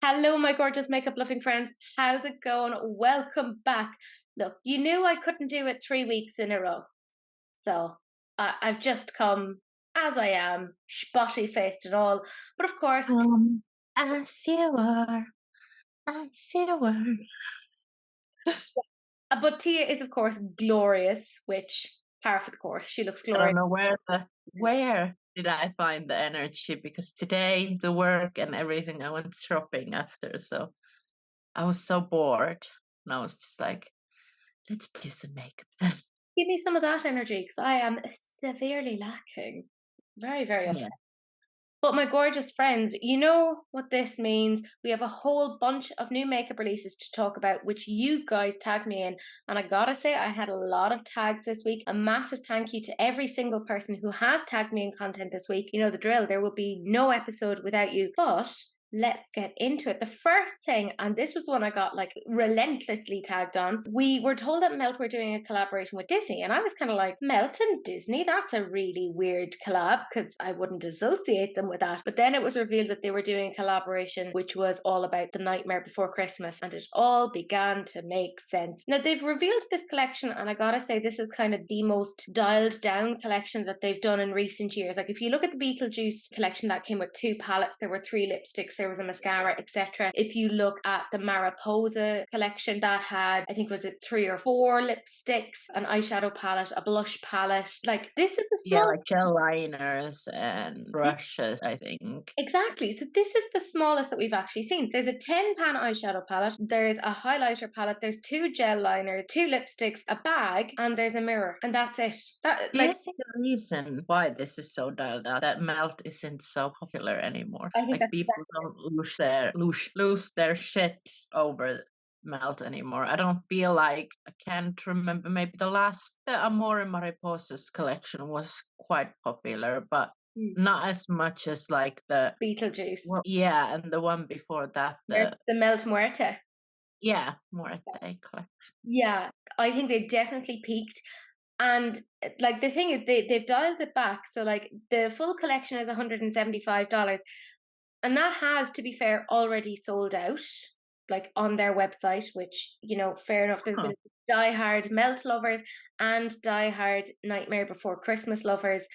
Hello, my gorgeous makeup loving friends. How's it going? Welcome back. Look, you knew I couldn't do it 3 weeks in a row. So I've just come as I am, spotty faced and all. But of course, As you are, as you are. but Tia is, of course, glorious, which par for the course. She looks I don't glorious. know where did I find the energy because today the work and everything I went shopping after, so I was so bored and I was just like, let's do some makeup then. Give me some of that energy because I am severely lacking. Very, very Yeah. upset. But my gorgeous friends, you know what this means. We have a whole bunch of new makeup releases to talk about, which you guys tagged me in. And I gotta say, I had a lot of tags this week. A massive thank you to every single person who has tagged me in content this week. You know the drill, there will be no episode without you. But let's get into it. The first thing, and this was the one I got like relentlessly tagged on, we were told that Melt were doing a collaboration with Disney, and I was kind of like, Melt and Disney? That's a really weird collab because I wouldn't associate them with that. But then it was revealed that they were doing a collaboration which was all about The Nightmare Before Christmas, and it all began to make sense. Now, they've revealed this collection, and I gotta say, this is kind of the most dialed down collection that they've done in recent years. Like, if you look at the Beetlejuice collection, that came with 2 palettes, there were 3 lipsticks, there was a mascara, etc. If you look at the Mariposa collection, that had, I think, was it 3 or 4 lipsticks, an eyeshadow palette, a blush palette. Like, this is the Yeah, small. like gel liners and brushes, I think. Exactly. So this is the smallest that we've actually seen. There's a 10 pan eyeshadow palette, there's a highlighter palette, there's 2 gel liners, 2 lipsticks, a bag, and there's a mirror. And that's it. That, Do you like, think the reason why this is so dialed out that Melt isn't so popular anymore? I think Like that's people exactly it. don't lose their shit over Melt anymore. I don't feel like I can't remember. Maybe the Amore Mariposas collection was quite popular, but not as much as like the Beetlejuice. yeah, and the one before that The Melt Muerte. yeah, Muerte collection. Yeah, I think they definitely peaked. And like the thing is, they've dialed it back. So like the full collection is $175, and that has, to be fair, already sold out. Like on their website, which, you know, fair enough. There's Huh. been diehard Melt lovers and diehard Nightmare Before Christmas lovers,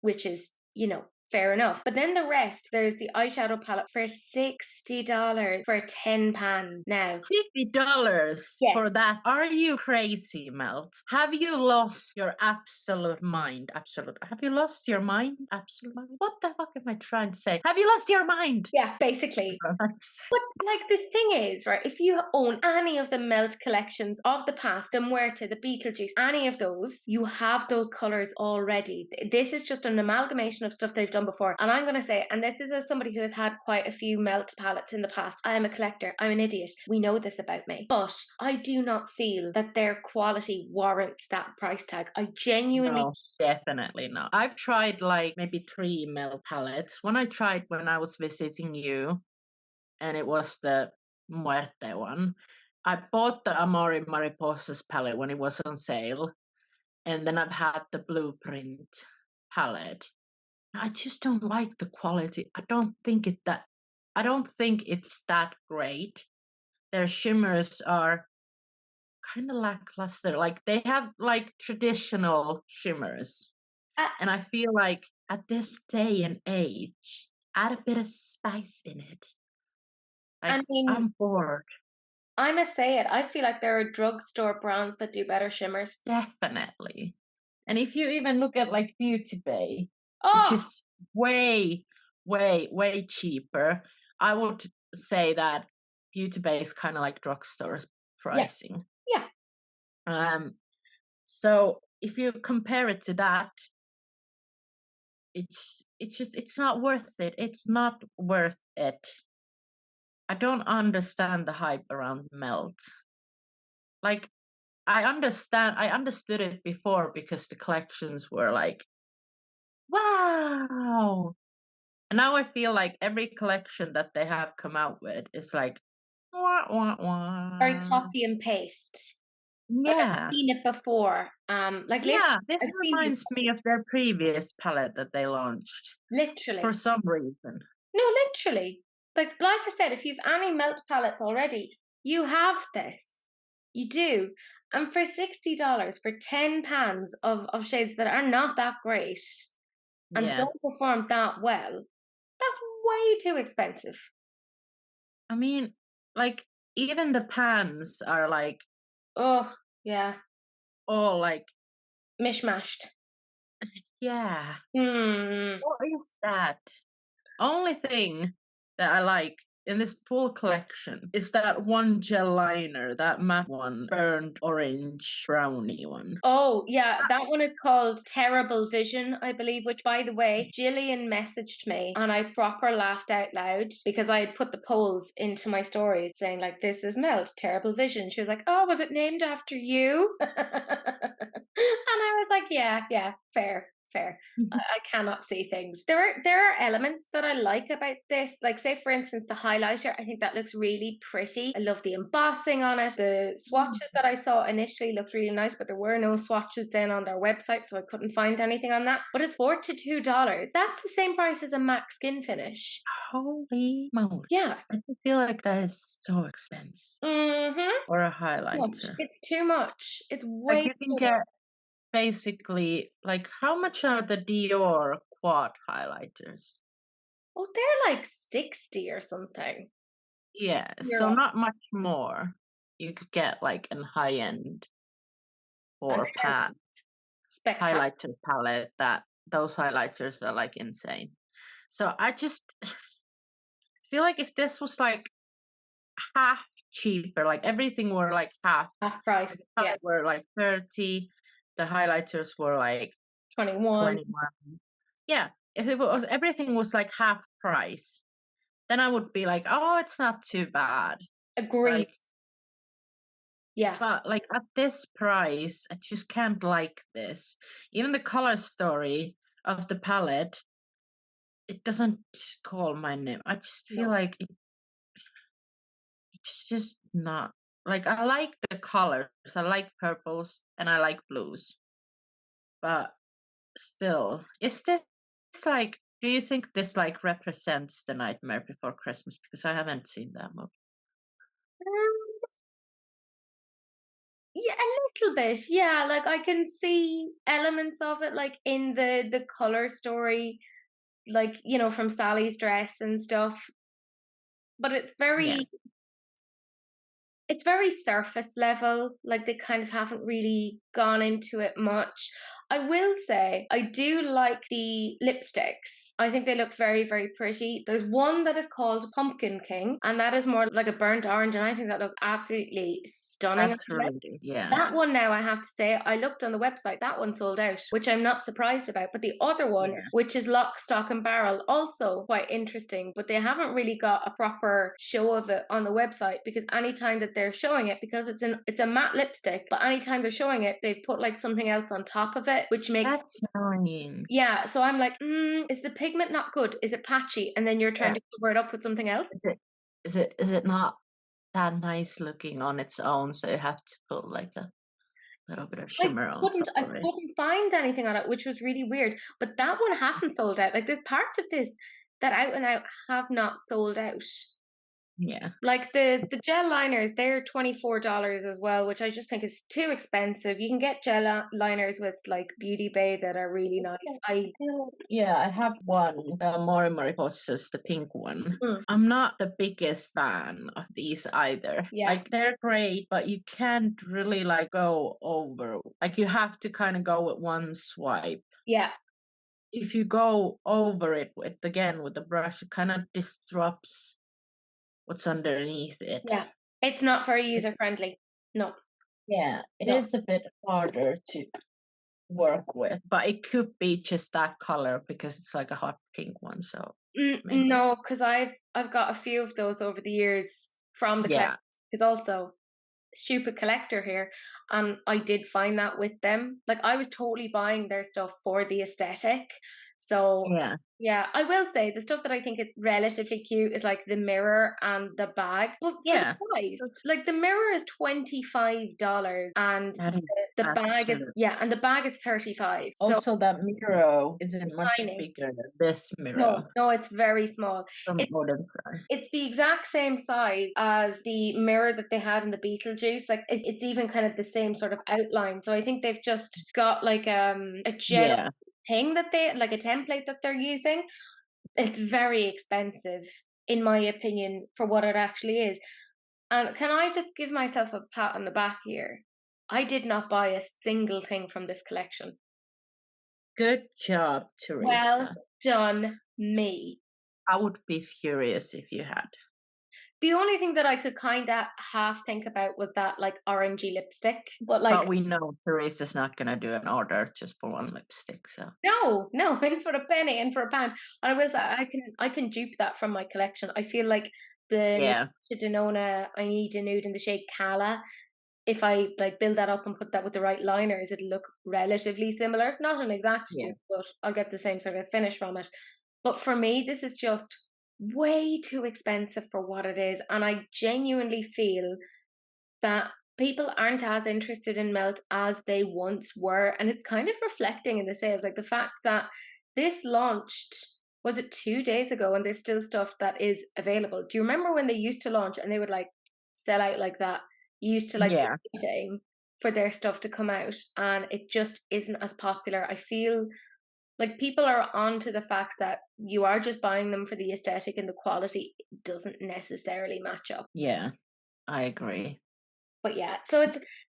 which is, you know, fair enough. But then the rest, there's the eyeshadow palette for $60 for 10 pans now. $50 Yes. for that. Are you crazy, Melt? Have you lost your absolute mind? Have you lost your mind? Absolute mind? What the fuck am I trying to say? Have you lost your mind? Yeah, basically. But like the thing is, right, if you own any of the Melt collections of the past, the Muerte, the Beetlejuice, any of those, you have those colours already. This is just an amalgamation of stuff they've done before. And I'm going to say, and this is as somebody who has had quite a few Melt palettes in the past, I am a collector, I'm an idiot. We know this about me. But I do not feel that their quality warrants that price tag. I genuinely. No, definitely not. I've tried like maybe 3 Melt palettes. One I tried when I was visiting you, and it was the Muerte one. I bought the Amore Mariposas palette when it was on sale, and then I've had the Blueprint palette. I just don't like the quality. I don't think it's that great. Their shimmers are kind of lackluster. Like they have like traditional shimmers. Uh, And I feel like at this day and age, add a bit of spice in it. I Like mean, I'm bored. I must say it. I feel like there are drugstore brands that do better shimmers. Definitely. And if you even look at like Beauty Bay, which Oh, is way, way cheaper, I would say that Beauty Bay is kind of like drugstore yeah, pricing. yeah. Um, so if you compare it to that, it's not worth it. It's not worth it. I don't understand the hype around Melt. Like I understood it before because the collections were like, wow. And now I feel like every collection that they have come out with is like, wah, wah, Very wah. copy and paste. Like I've Yeah. seen it before. Like Yeah, this I've seen it reminds me of their previous palette that they launched for literally. some reason. No, literally. like I said, if you've any melt palettes already, you have this. You do. And for $60 for 10 pans of shades that are not that great and Yeah. don't perform that well, that's way too expensive. I mean, like, even the pans are like Oh, yeah. all like, Mishmashed. yeah, Hmm. what is that? Only thing that I like in this full collection is that one gel liner, that matte one, burnt orange brownie one. Oh, yeah, that one is called Terrible Vision, I believe, which, by the way, Gillian messaged me and I proper laughed out loud because I had put the polls into my stories saying, like, this is Melt, Terrible Vision. She was like, oh, was it named after you? And I was like, yeah, fair. I cannot see things. There are elements that I like about this. Like, say for instance, the highlighter. I think that looks really pretty. I love the embossing on it. The swatches that I saw initially looked really nice, but there were no swatches then on their website, so I couldn't find anything on that. But it's $42. That's the same price as a MAC skin finish. Holy moly. Yeah. I just feel like that is so expensive. Mm-hmm. Or a highlighter. It's too much. It's Like way you can too get much. basically, like, how much are the Dior quad highlighters? Oh, they're like 60 or something. Yeah, so Euro. not much more. You could get like an high end And or they're pan spectacular. highlighter palette that those highlighters are like insane. So I just feel like if this was like half cheaper, like everything were like half, Half price. like the Yeah. palette were like 30, the highlighters were like 21. 21. Yeah, if it was everything was like half price, then I would be like, oh, it's not too bad. Agreed. Like, Yeah. but like at this price, I just can't like this. Even the color story of the palette, it doesn't just call my name. I just feel No. like it's just not like I like the colors. I like purples and I like blues. But still, is this like do you think this like represents the Nightmare Before Christmas? Because I haven't seen that movie. Um, yeah, a little bit. Yeah, like I can see elements of it, like in the color story, like from Sally's dress and stuff. But Yeah. it's very surface level. Like they kind of haven't really gone into it much. I will say I do like the lipsticks. I think they look very, very pretty. There's one that is called Pumpkin King, and that is more like a burnt orange, and I think that looks absolutely stunning on That's the really yeah. that one now, I have to say, I looked on the website, that one sold out, which I'm not surprised about. But the other one, Yeah. which is Lock, Stock and Barrel, also quite interesting, but they haven't really got a proper show of it on the website because anytime that they're showing it, because it's a matte lipstick, but anytime they're showing it, they put like something else on top of it, which makes That's annoying. yeah. So I'm like, is the pigment not good? Is it patchy? And then you're trying Yeah. to cover it up with something else? Is it not that nice looking on its own? So you have to put like a little bit of shimmer on top I of it. couldn't find anything on it, which was really weird. But that one hasn't sold out. Like there's parts of this that out and out have not sold out. Yeah. Like the gel liners, they're $24 as well, which I just think is too expensive. You can get liners with like Beauty Bay that are really nice. Yeah, I have one, Mori Mariposas, the pink one. Mm. I'm not the biggest fan of these either. Yeah. Like they're great, but you can't really like go over. Like you have to kind of go with one swipe. Yeah. If you go over it with the brush, it kind of disrupts what's underneath it. Yeah. It's not very user friendly. No. Yeah, it No. is a bit harder to work with, but it could be just that color because it's like a hot pink one. So maybe. No, because I've got a few of those over the years from the Yeah, because also stupid collector here, and I did find that with them. Like I was totally buying their stuff for the aesthetic, So Yeah. yeah, I will say the stuff that I think is relatively cute is like the mirror and the bag. But for the Yeah. price, That's- like the mirror is $25 and That is the bag is absolute. and the bag is 35. So Also, that mirror isn't much tiny. bigger than this No, mirror no, it's very small. from It, Odense. it's the exact same size as the mirror that they had in the Beetlejuice. Like it's even kind of the same sort of outline. So I think they've just got like a general Yeah. thing that they like a template that they're using. It's very expensive, in my opinion, for what it actually is. And can I just give myself a pat on the back here? I did not buy a single thing from this collection. Good job, Well Teresa. done, me. I would be furious if you had. The only thing that I could kind of half think about was that like orangey lipstick, but like But we know Teresa's not gonna do an order just for one lipstick, so no, no, in for a penny, in for a pound. And I will say I can dupe that from my collection. I feel like the yeah. Natasha Denona I Need a Nude in the shade Cala, if I like build that up and put that with the right liners, it'll look relatively similar. Not an exact Yeah. dupe, but I'll get the same sort of finish from it. But for me, this is just way too expensive for what it is. And I genuinely feel that people aren't as interested in Melt as they once were. And it's kind of reflecting in the sales. Like the fact that this launched, was it 2 days ago, and there's still stuff that is available. Do you remember when they used to launch and they would like sell out like that? You used to like Yeah. waiting for their stuff to come out, and it just isn't as popular. I feel like people are on to the fact that you are just buying them for the aesthetic and the quality doesn't necessarily match up. Yeah. I agree. But yeah, so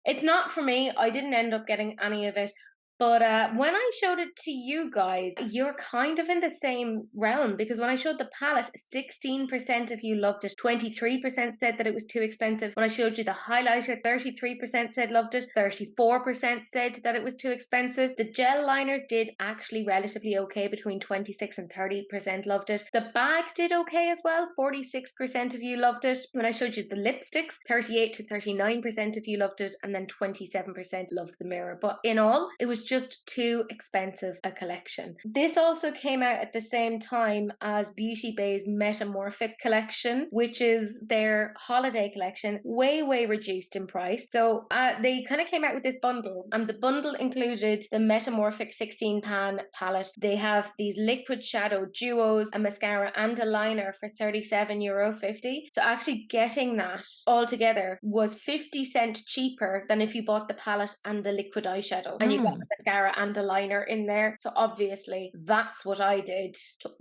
it's not for me. I didn't end up getting any of it. But when I showed it to you guys, you're kind of in the same realm because when I showed the palette, 16% of you loved it, 23% said that it was too expensive. When I showed you the highlighter, 33% said loved it, 34% said that it was too expensive. The gel liners did actually relatively okay, between 26 and 30% loved it. The bag did okay as well, 46% of you loved it. When I showed you the lipsticks, 38 to 39% of you loved it, and then 27% loved the mirror. But in all, it was just too expensive a collection. This also came out at the same time as Beauty Bay's Metamorphic collection, which is their holiday collection, way reduced in price. So they kind of came out with this bundle, and the bundle included the Metamorphic 16 pan palette. They have these liquid shadow duos, a mascara and a liner for €37.50. So actually getting that all together was 50 cents cheaper than if you bought the palette and the liquid eyeshadow, and you got the mascara and a liner in there. So obviously that's what I did.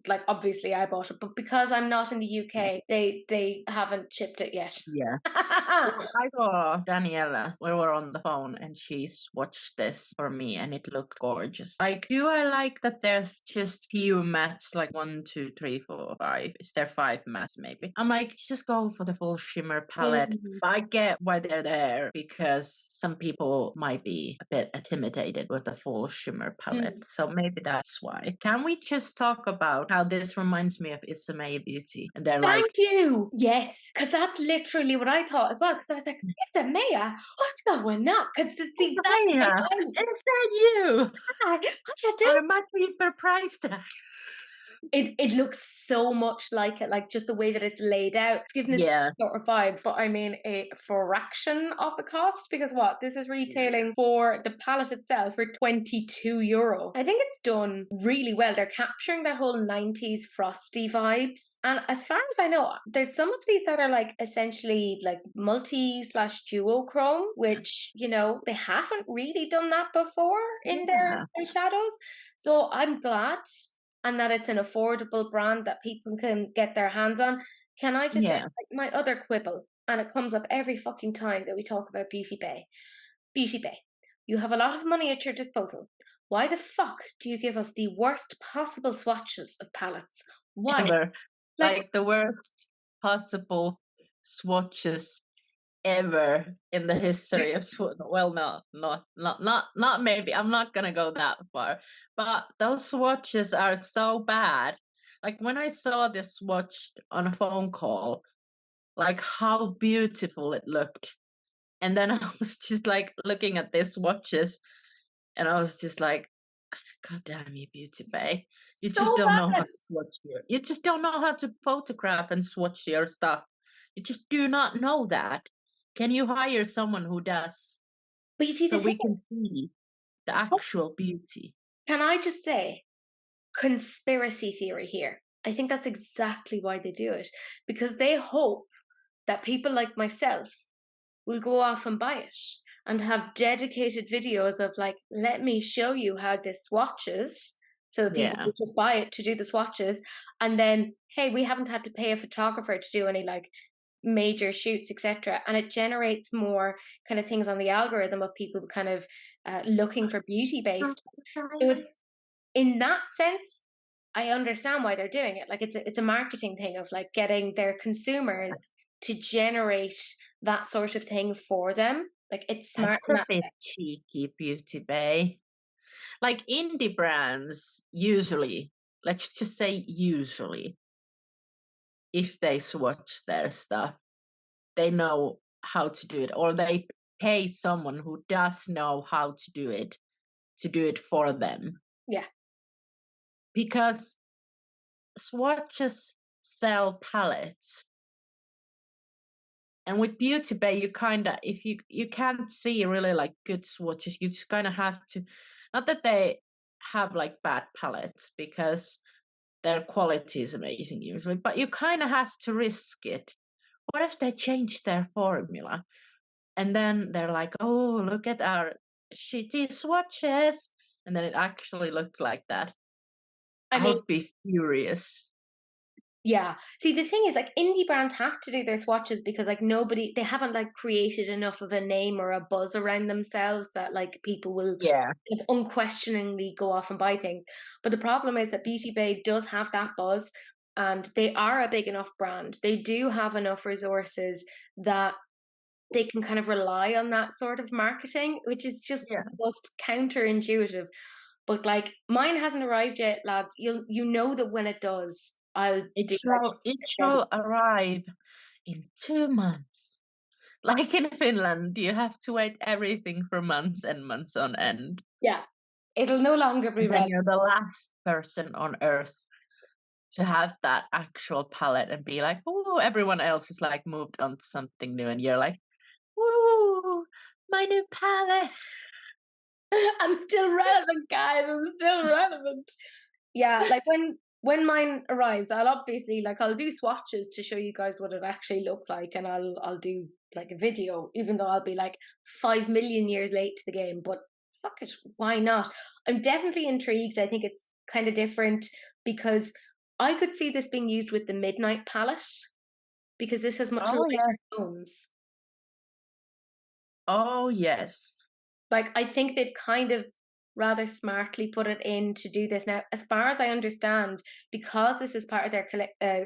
Like obviously I bought it, but because I'm not in the UK, they haven't shipped it yet. Yeah. I saw Daniela. We were on the phone and she swatched this for me and it looked gorgeous. Like, do I like that there's just few mattes, like 1, 2, 3, 4, 5? Is there 5 mattes maybe? I'm like, just go for the full shimmer palette. But I get why they're there because some people might be a bit intimidated with the full shimmer palette. So maybe that's why. Can we just talk about how this reminds me of Isamae Beauty? And they're like, Thank you. Yes, because that's literally what I thought as well. Because I was like, "It's the Maya. What's going on?" Because it's the exact same. Maya, is that you? Hi, what you doing? On a much cheaper price tag. It looks so much like it, like just the way that it's laid out. It's giving this sort of vibe, but I mean a fraction of the cost, because what this is retailing for the palette itself for €22. I think it's done really well. They're capturing that whole 90s frosty vibes. And as far as I know, there's some of these that are like essentially like multi/duochrome, which, you know, they haven't really done that before in their shadows. So I'm glad, and that it's an affordable brand that people can get their hands on. Can I just say, like, my other quibble, and it comes up every fucking time that we talk about Beauty Bay. Beauty Bay, you have a lot of money at your disposal. Why the fuck do you give us the worst possible swatches of palettes? Why? Ever. Like the worst possible swatches ever in the history of well, not maybe. I'm not gonna go that far, but those swatches are so bad. Like when I saw this swatch on a phone call, like how beautiful it looked, and then I was just like looking at these swatches, and I was just like, God damn you, Beauty Bay. You So just don't know how bad. to swatch you just don't know how to photograph and swatch your stuff. You just do not know that. Can you hire someone who does But you see, so the thing we can is, see the actual beauty? can I just say, conspiracy theory here. I think that's exactly why they do it, because they hope that people like myself will go off and buy it and have dedicated videos of like, let me show you how this swatches. So that people Yeah. will just buy it to do the swatches. And then, hey, we haven't had to pay a photographer to do any like major shoots, etc. And it generates more kind of things on the algorithm of people kind of looking for beauty based. So it's in that sense, I understand why they're doing it. Like it's a marketing thing of like getting their consumers to generate that sort of thing for them. Like it's smart That's in a that bit sense. cheeky, Beauty Bay. Like indie brands, usually, let's just say usually, if they swatch their stuff, they know how to do it, or they pay someone who does know how to do it for them. Yeah. Because swatches sell palettes. And with Beauty Bay, you kinda if you can't see really like good swatches, you just kinda have to not that they have like bad palettes because their quality is amazing usually, but you kinda have to risk it. What if they change their formula? And then they're like, "Oh, look at our shitty swatches." And then it actually looked like that. I I mean, would be furious. yeah. See, the thing is, like, indie brands have to do their swatches because, like, they haven't like created enough of a name or a buzz around themselves that like people will Yeah. kind of unquestioningly go off and buy things. But the problem is that Beauty Bay does have that buzz, and they are a big enough brand. They do have enough resources that they can kind of rely on that sort of marketing, which is just Yeah. the most counterintuitive. But like mine hasn't arrived yet, lads. You know that when it does, I'll It do like shall it ready. shall arrive in 2 months. Like in Finland, you have to wait everything for months and months on end. Yeah, it'll no longer be And then ready. you're the last person on earth to have that actual palette and be like, "Oh, everyone else is like moved on to something new," and you're like, "Ooh, my new palette." I'm still relevant, guys. I'm still relevant. Yeah, like when mine arrives, I'll do swatches to show you guys what it actually looks like, and I'll do like a video, even though I'll be like 5 million years late to the game. But fuck it, why not? I'm definitely intrigued. I think it's kind of different because I could see this being used with the Midnight palette because this has much Oh, yeah. lighter tones. Oh, yes. Like, I think they've kind of rather smartly put it in to do this. Now, as far as I understand, because this is part of their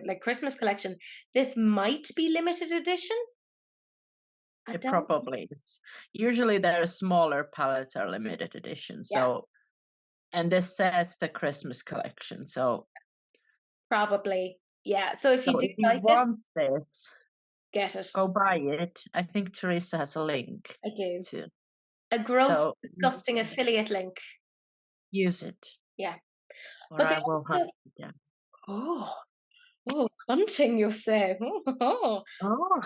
like Christmas collection, this might be limited edition. I It don't. probably is. Usually their smaller palettes are limited edition, Yeah, so and this says the Christmas collection, probably. Yeah. So if you so do if you like it, want this, get it. go buy it. I think Teresa has a link I do. to A gross, so disgusting affiliate link. use it, Yeah. or But they I will hunt also. you down. Oh, oh, hunting, you say? Oh, Oh,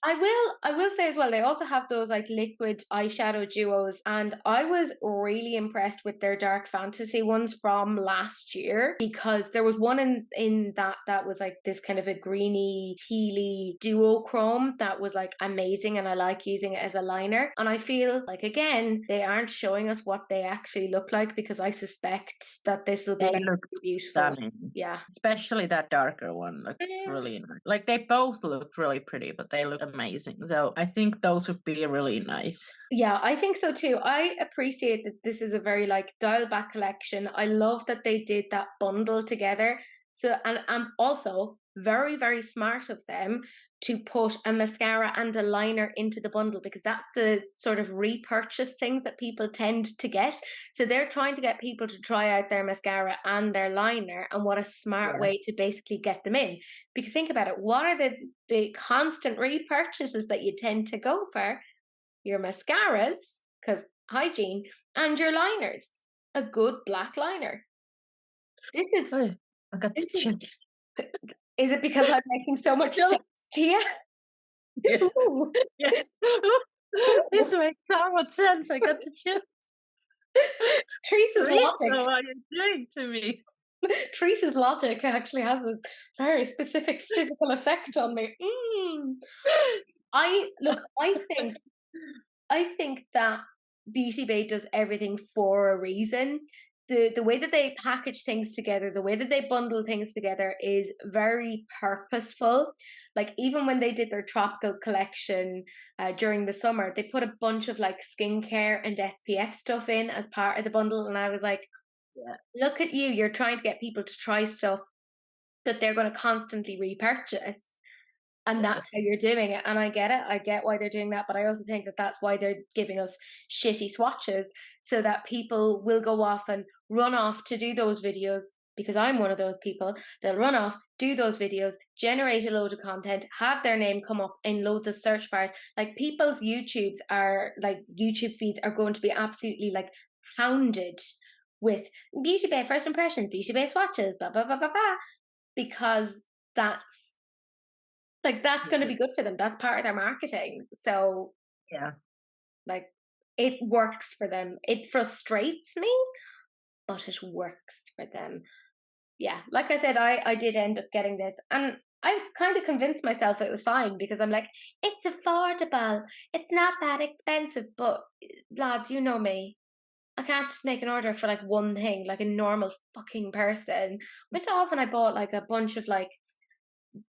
I will say as well, they also have those like liquid eyeshadow duos, and I was really impressed with their dark fantasy ones from last year because there was one in that was like this kind of a greeny tealy duochrome that was like amazing, and I like using it as a liner. And I feel like again they aren't showing us what they actually look like because I suspect that this will be they like look beautiful. stunning. Yeah. Especially that darker one looks really nice. Like they both look really pretty, but they look amazing. So I think those would be really nice. Yeah, I think so too. I appreciate that this is a very like dial back collection. I love that they did that bundle together. So and also very, very smart of them to put a mascara and a liner into the bundle because that's the sort of repurchase things that people tend to get. So they're trying to get people to try out their mascara and their liner, and what a smart Yeah. way to basically get them in. Because think about it, what are the constant repurchases that you tend to go for? Your mascaras, because hygiene, and your liners. A good black liner. This is, Oh, I got the this is, chills. is it because I'm making so much No. sense to you? Yeah. Ooh. Yeah. This makes so much sense. I got the chills. Teresa's Teresa, logic. what are you doing to me? Teresa's logic actually has this very specific physical effect on me. I think that Beauty Bay does everything for a reason. The way that they package things together, the way that they bundle things together is very purposeful. Like even when they did their tropical collection during the summer, they put a bunch of like skincare and SPF stuff in as part of the bundle, and I was like, Yeah. look at you, you're trying to get people to try stuff that they're going to constantly repurchase. And Yeah. that's how you're doing it. And I get it. I get why they're doing that. But I also think that that's why they're giving us shitty swatches so that people will go off and run off to do those videos. Because I'm one of those people. They'll run off, do those videos, generate a load of content, have their name come up in loads of search bars. Like people's YouTube feeds are going to be absolutely like hounded with Beauty Bay first impressions, Beauty Bay swatches, blah, blah, blah, blah, blah. Because that's going to be good for them. That's part of their marketing. So, Yeah. like, it works for them. It frustrates me, but it works for them. Yeah, like I said, I did end up getting this, and I kind of convinced myself it was fine because I'm like, it's affordable. It's not that expensive. But lads, you know me. I can't just make an order for like one thing, like a normal fucking person. Went off and I bought like a bunch of like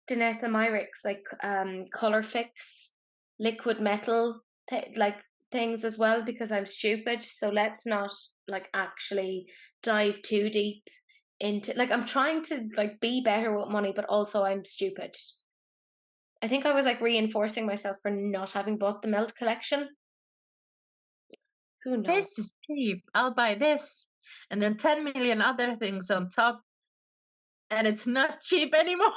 Danessa Myricks, like color fix liquid metal things as well because I'm stupid. So let's not like actually dive too deep into like I'm trying to like be better with money, but also I'm stupid. I think I was like reinforcing myself for not having bought the Melt collection. Who knows? This is cheap. I'll buy this. And then 10 million other things on top. And it's not cheap anymore.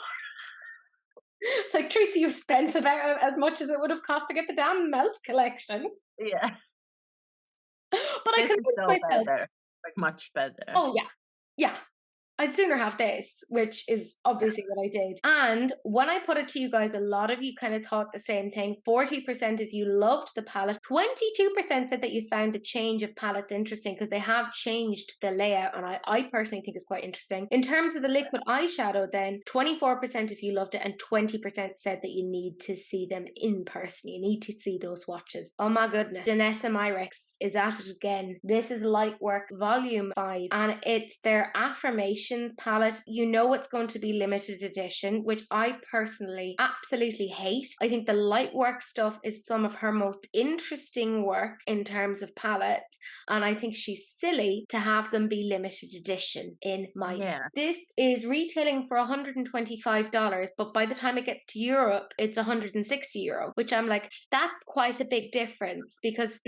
It's like, Tracy, you've spent about as much as it would have cost to get the damn Melt collection. Yeah. But This I is convinced so myself. better. Like much better. Oh yeah. Yeah. I'd sooner have this, which is obviously what I did. And when I put it to you guys, a lot of you kind of thought the same thing. 40% of you loved the palette. 22% said that you found the change of palettes interesting because they have changed the layout, and I personally think it's quite interesting. In terms of the liquid eyeshadow, then 24% of you loved it, and 20% said that you need to see them in person. You need to see those swatches. Oh my goodness. Danessa Myricks is at it again. This is Lightworks Volume 5, and it's their Affirmations palette. You know it's going to be limited edition, which I personally absolutely hate. I think the Lightworks stuff is some of her most interesting work in terms of palettes, and I think she's silly to have them be limited edition in my... Yeah. This is retailing for $125, but by the time it gets to Europe, it's €160, which I'm like, that's quite a big difference because,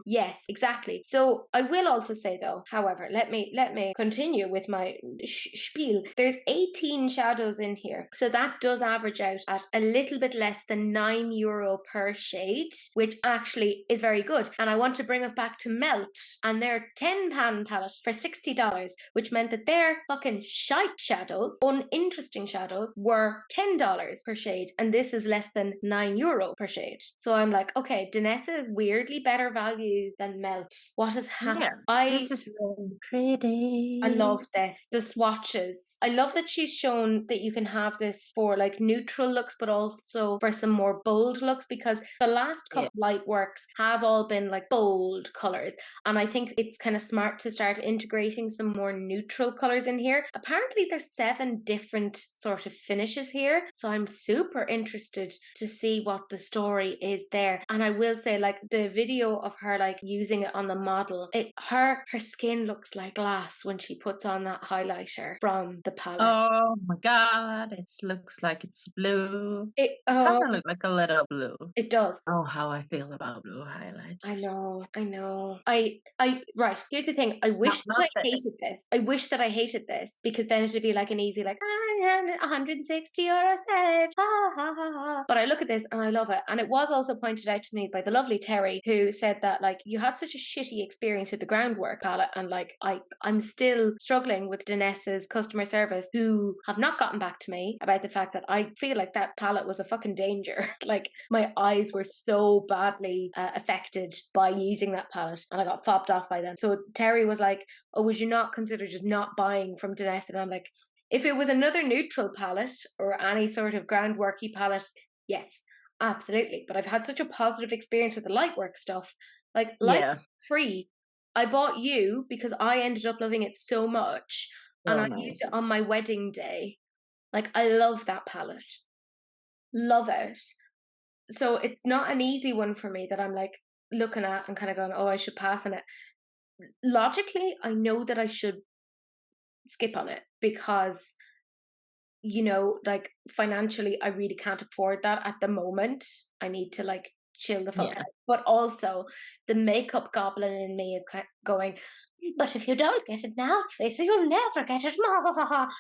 yes, exactly. So I will also say though, however, let me continue with my spiel. There's 18 shadows in here, so that does average out at a little bit less than €9 per shade, which actually is very good. And I want to bring us back to Melt and their 10-pan palette for $60, which meant that their fucking shite shadows, uninteresting shadows, were $10 per shade, and this is less than €9 per shade. So I'm like, okay, Danessa is weirdly better value than Melt. What has happened? Yeah, this is really pretty. I love this. The swatches. I love that she's shown that you can have this for like neutral looks, but also for some more bold looks, because the last couple Lightworks have all been like bold colors. And I think it's kind of smart to start integrating some more neutral colors in here. Apparently there's 7 different sort of finishes here. So I'm super interested to see what the story is there. And I will say, like, the video of her like using it on the model, her skin looks like glass when she puts on that highlighter from the palette. Oh my god, it looks like it's blue. It kind of looks like a little blue. It does. Oh, how I feel about blue highlights. I know. Right, here's the thing. I wish that I hated this. I wish that I hated this, because then it'd be like an easy like, €160 saved. Ha, ha, ha, ha. But I look at this and I love it. And it was also pointed out to me by the lovely Terry, who said that like, you had such a shitty experience with the Groundwork palette, and like I'm still struggling with Danessa Danessa's customer service who have not gotten back to me about the fact that I feel like that palette was a fucking danger. Like, my eyes were so badly affected by using that palette, and I got fobbed off by them. So Terry was like, oh, would you not consider just not buying from Danessa? And I'm like, if it was another neutral palette or any sort of groundworky palette, yes, absolutely. But I've had such a positive experience with the Lightworks stuff. Like, Yeah. 3, I bought you because I ended up loving it so much, and Oh, I used nice. it on my wedding day. Like, I love that palette. Love it. So it's not an easy one for me that I'm like looking at and kind of going, oh, I should pass on it. Logically, I know that I should skip on it because, you know, like, financially, I really can't afford that at the moment. I need to like chill the fuck Yeah. out. But also, the makeup goblin in me is going, but if you don't get it now, Tracy, you'll never get it.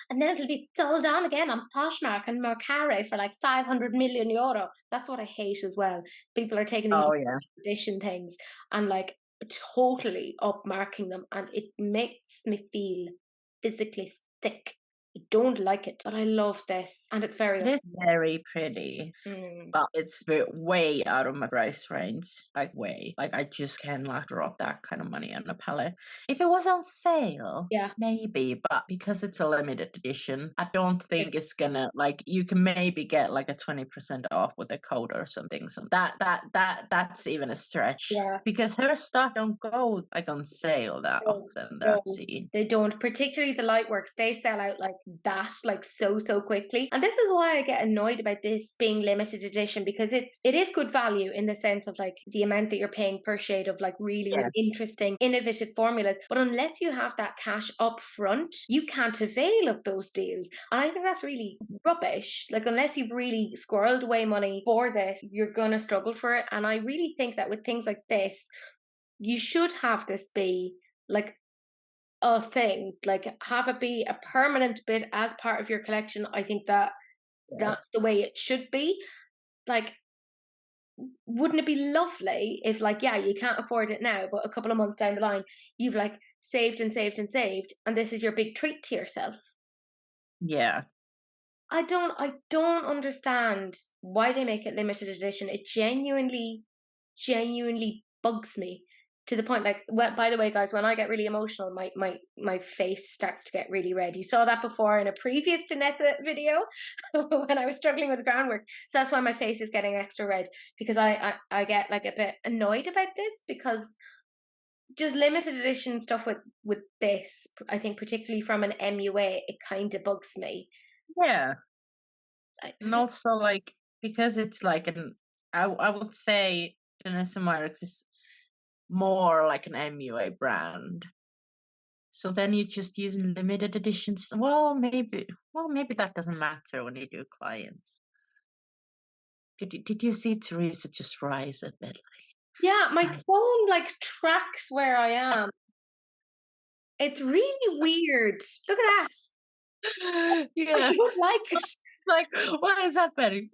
And then it'll be sold on again on Poshmark and Mercari for like 500 million euro. That's what I hate as well. People are taking these Oh, yeah. edition things and like totally upmarking them, and it makes me feel physically sick. I don't like it, but I love this, and it's very It is very pretty, but it's way out of my price range. Like, way. Like, I just cannot drop that kind of money on a palette. If it was on sale, yeah. maybe, but because it's a limited edition, I don't think it's gonna, like, you can maybe get like a 20% off with a code or something. So that's even a stretch. Yeah. Because her stuff don't go like on sale that often that I've seen. They don't, particularly the Lightworks. They sell out like that, like so quickly. And this is why I get annoyed about this being limited edition, because it is good value in the sense of like the amount that you're paying per shade of like really, Yeah. really interesting, innovative formulas. But unless you have that cash up front, you can't avail of those deals. And I think that's really rubbish. Like, unless you've really squirreled away money for this, you're gonna struggle for it. And I really think that with things like this, you should have this be like a thing, like have it be a permanent bit as part of your collection. I think that that's the way it should be. Like, wouldn't it be lovely if, like, yeah, you can't afford it now, but a couple of months down the line, you've like saved and saved and saved, and this is your big treat to yourself? Yeah. I don't understand why they make it limited edition. It genuinely bugs me to the point, like, well, by the way, guys, when I get really emotional, my face starts to get really red. You saw that before in a previous Danessa video when I was struggling with groundwork. So that's why my face is getting extra red, because I get like a bit annoyed about this, because just limited edition stuff with this, I think particularly from an MUA, it kind of bugs me. Yeah. And also, like, because it's like I would say Danessa Myricks is more like an MUA brand. So then you just use limited editions. Well, maybe that doesn't matter when you do clients. Did you see Teresa just rise a bit? Yeah, my Like, phone like tracks where I am. It's really weird. Look at that. I yeah, don't like it. like, what is happening?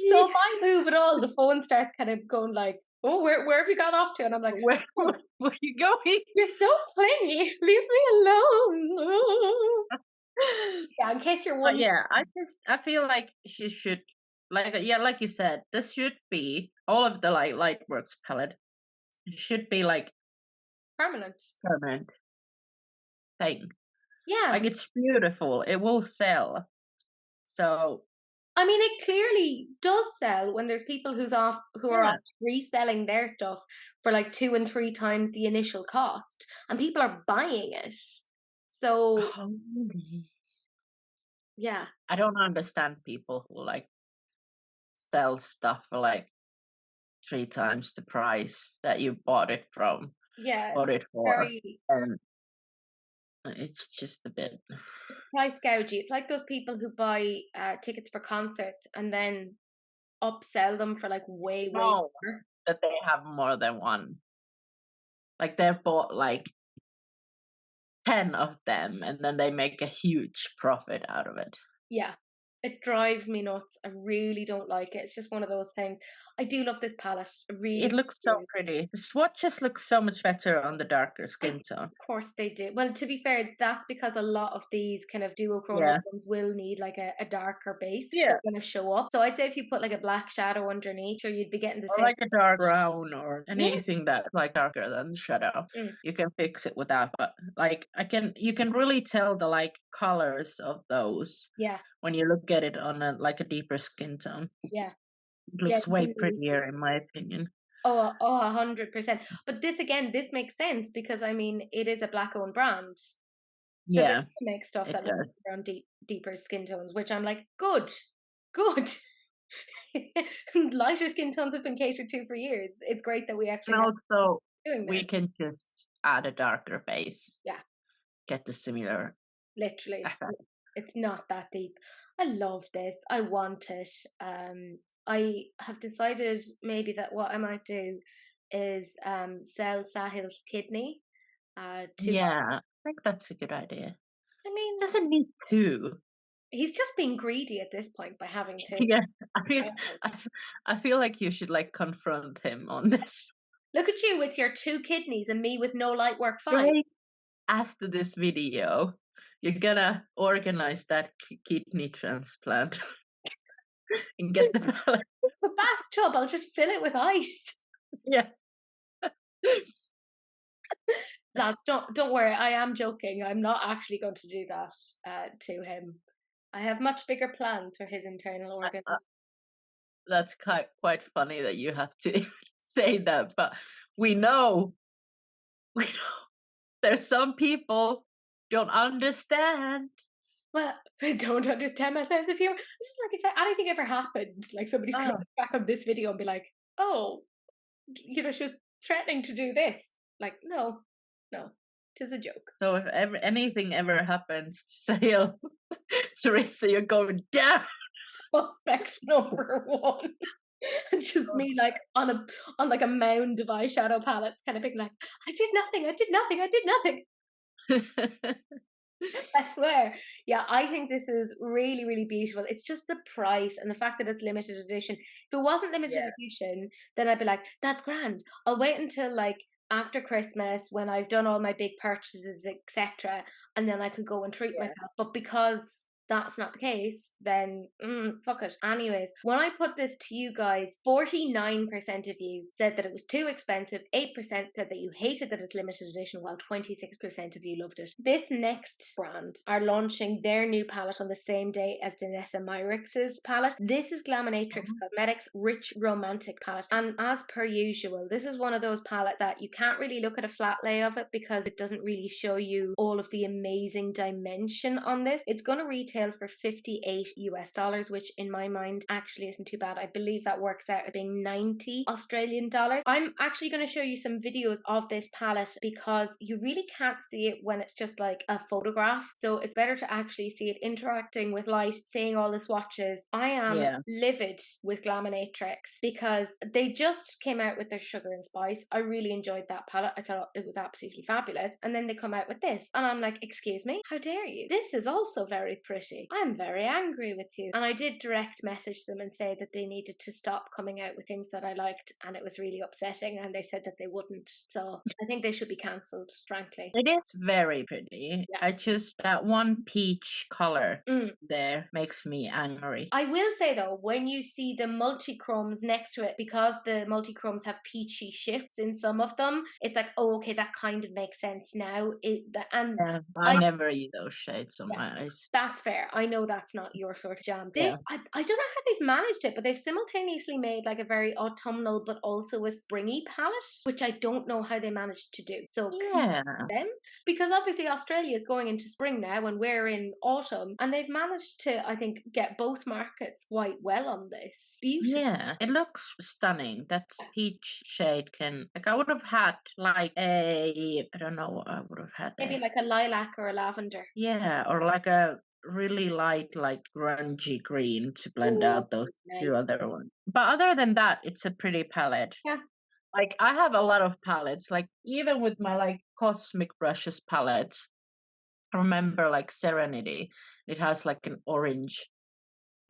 So if I move at all, the phone starts kind of going like, oh, where have you gone off to? And I'm like, Where oh, are you going? you're so clingy. Leave me alone. Yeah, in case you're But wondering. yeah, I feel like she should, like, yeah, like you said, this should be all of the like Lightworks palette. It should be like Permanent. permanent thing. Yeah. Like, it's beautiful. It will sell. So I mean, it clearly does sell when there's people who are yeah. off reselling their stuff for like 2 and 3 times the initial cost, and people are buying it. So Oh, really? yeah, I don't understand people who like sell stuff for like 3 times the price that you bought it yeah, for, very. and it's just a bit. It's price gougy. It's like those people who buy tickets for concerts and then upsell them for like way No, more. that they have more than one. Like, they've bought like 10 of them, and then they make a huge profit out of it. Yeah, It drives me nuts. I really don't like it. It's just one of those things. I do love this palette. I It really looks so do. pretty. The swatches look so much better on the darker skin tone. Of course they do. Well, to be fair, that's because a lot of these kind of duochrome Yeah. albums will need like a darker base, so Yeah. it's gonna show up. So I'd say if you put like a black shadow underneath, sure you'd be getting the Or same. like a dark brown or Yeah. anything that's like darker than shadow. Mm, You can fix it with that. But like you can really tell the like colors of those yeah, when you look at it on a like a deeper skin tone. yeah, It yeah. looks You way can really prettier in my opinion. oh, 100%. But this again, this makes sense because I mean, it is a black-owned brand, so they Yeah, can make stuff it that looks does. better on deeper skin tones, which I'm like, good, good. Lighter skin tones have been catered to for years. It's great that we And actually have also doing we this. can just add a darker base, Yeah, get the similar literally. effect. It's not that deep. I love this. I want it. I have decided maybe that what I might do is sell Sahil's kidney to Yeah, I think that's a good idea. I mean, Doesn't need to. he's just being greedy at this point by having to. Yeah, I feel uh, I, f- I feel like you should like confront him on this. Look at you with your two kidneys and me with no light work five. Right after this video, you're gonna organize that kidney transplant and get the palette. The bathtub, I'll just fill it with ice. Yeah. Lads, don't worry. I am joking. I'm not actually going to do that to him. I have much bigger plans for his internal organs. That's quite funny that you have to say that, but we know, we know there's some people don't understand. Well, I don't understand my sense of humor. This is like if anything ever happened, like somebody's gonna Oh, look back on this video and be like, "Oh, she was threatening to do this." Like, no, no, it is a joke. so if ever anything ever happens to Sale, Teresa, you're going down. Suspect number one. It's just me like on like a mound of eyeshadow palettes, kind of being like, "I did nothing. I did nothing. I did nothing." I swear. Yeah, I think this is really, really beautiful. It's just the price and the fact that it's limited edition. If it wasn't limited Yeah, edition, then I'd be like, that's grand. I'll wait until like after Christmas when I've done all my big purchases, etc., and then I could go and treat yeah. myself. But because that's not the case, then fuck it. Anyways, when I put this to you guys, 49% of you said that it was too expensive, 8% said that you hated that it's limited edition, while 26% of you loved it. This next brand are launching their new palette on the same day as Danessa Myricks' palette. This is Glaminatrix Mhm. Cosmetics Rich Romantic palette. And as per usual, this is one of those palettes that you can't really look at a flat lay of it because it doesn't really show you all of the amazing dimension on this. It's going to retail for 58 US dollars, which in my mind actually isn't too bad. I believe that works out as being 90 Australian dollars. I'm actually going to show you some videos of this palette because you really can't see it when it's just like a photograph. So it's better to actually see it interacting with light, seeing all the swatches. I am Yeah, livid with Glaminatrix because they just came out with their Sugar and Spice. I really enjoyed that palette. I thought it was absolutely fabulous. And then they come out with this. And I'm like, excuse me, how dare you? This is also very pretty. I'm very angry with you. And I did direct message them and say that they needed to stop coming out with things that I liked, and it was really upsetting, and they said that they wouldn't. So I think they should be cancelled, frankly. it is very pretty. Yeah. I just that one peach color Mm. there makes me angry. I will say though, when you see the multichromes next to it, because the multichromes have peachy shifts in some of them, it's like, oh, okay, that kind of makes sense now. And Yeah, I I never use those shades on yeah, my eyes. that's fair. I know that's not your sort of jam. This, Yeah, I don't know how they've managed it, but they've simultaneously made like a very autumnal but also a springy palette, which I don't know how they managed to do. So yeah, them, because obviously Australia is going into spring now and we're in autumn, and they've managed to, I think, get both markets quite well on this. Beautiful. yeah. It looks stunning. That peach shade can like I would have had like a I don't know what I would have had Maybe there. like a lilac or a lavender. Yeah, or like a really light like grungy green to blend Oh, out those two nice. other ones. But other than that, it's a pretty palette. Yeah. Like I have a lot of palettes. Like even with my like cosmic brushes palettes, I remember like Serenity. It has like an orange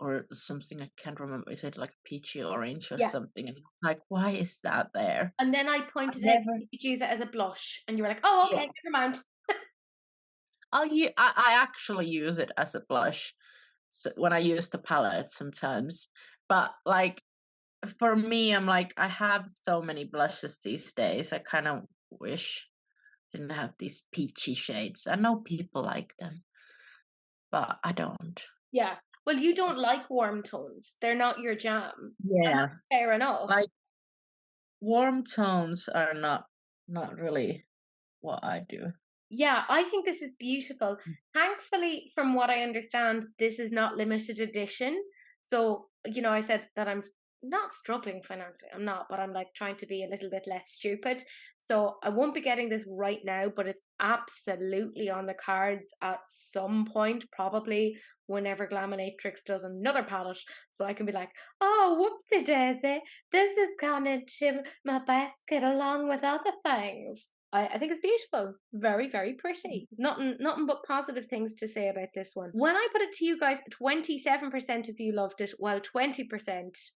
or something. I can't remember. Is it like peachy orange or Yeah. something? And like, why is that there? And then I I've pointed out never. you could use it as a blush, and you were like, "Oh, Yeah. okay, never mind." I actually use it as a blush when I use the palette sometimes. But like for me, I'm like I have so many blushes these days. I kind of wish I didn't have these peachy shades. I know people like them, but I don't. Yeah. Well, you don't like warm tones. They're not your jam. And Yeah, that's fair enough. like warm tones are not really what I do. Yeah, I think this is beautiful. Thankfully, from what I understand, this is not limited edition. So, I said that I'm not struggling financially. I'm not, but I'm like trying to be a little bit less stupid. So, I won't be getting this right now, but it's absolutely on the cards at some point, probably whenever Glaminatrix does another palette. So I can be like, oh, whoopsie daisy, this has gone into my basket along with other things. I think it's beautiful. Very, very pretty. Nothing but positive things to say about this one. When I put it to you guys, 27% of you loved it, while 20%,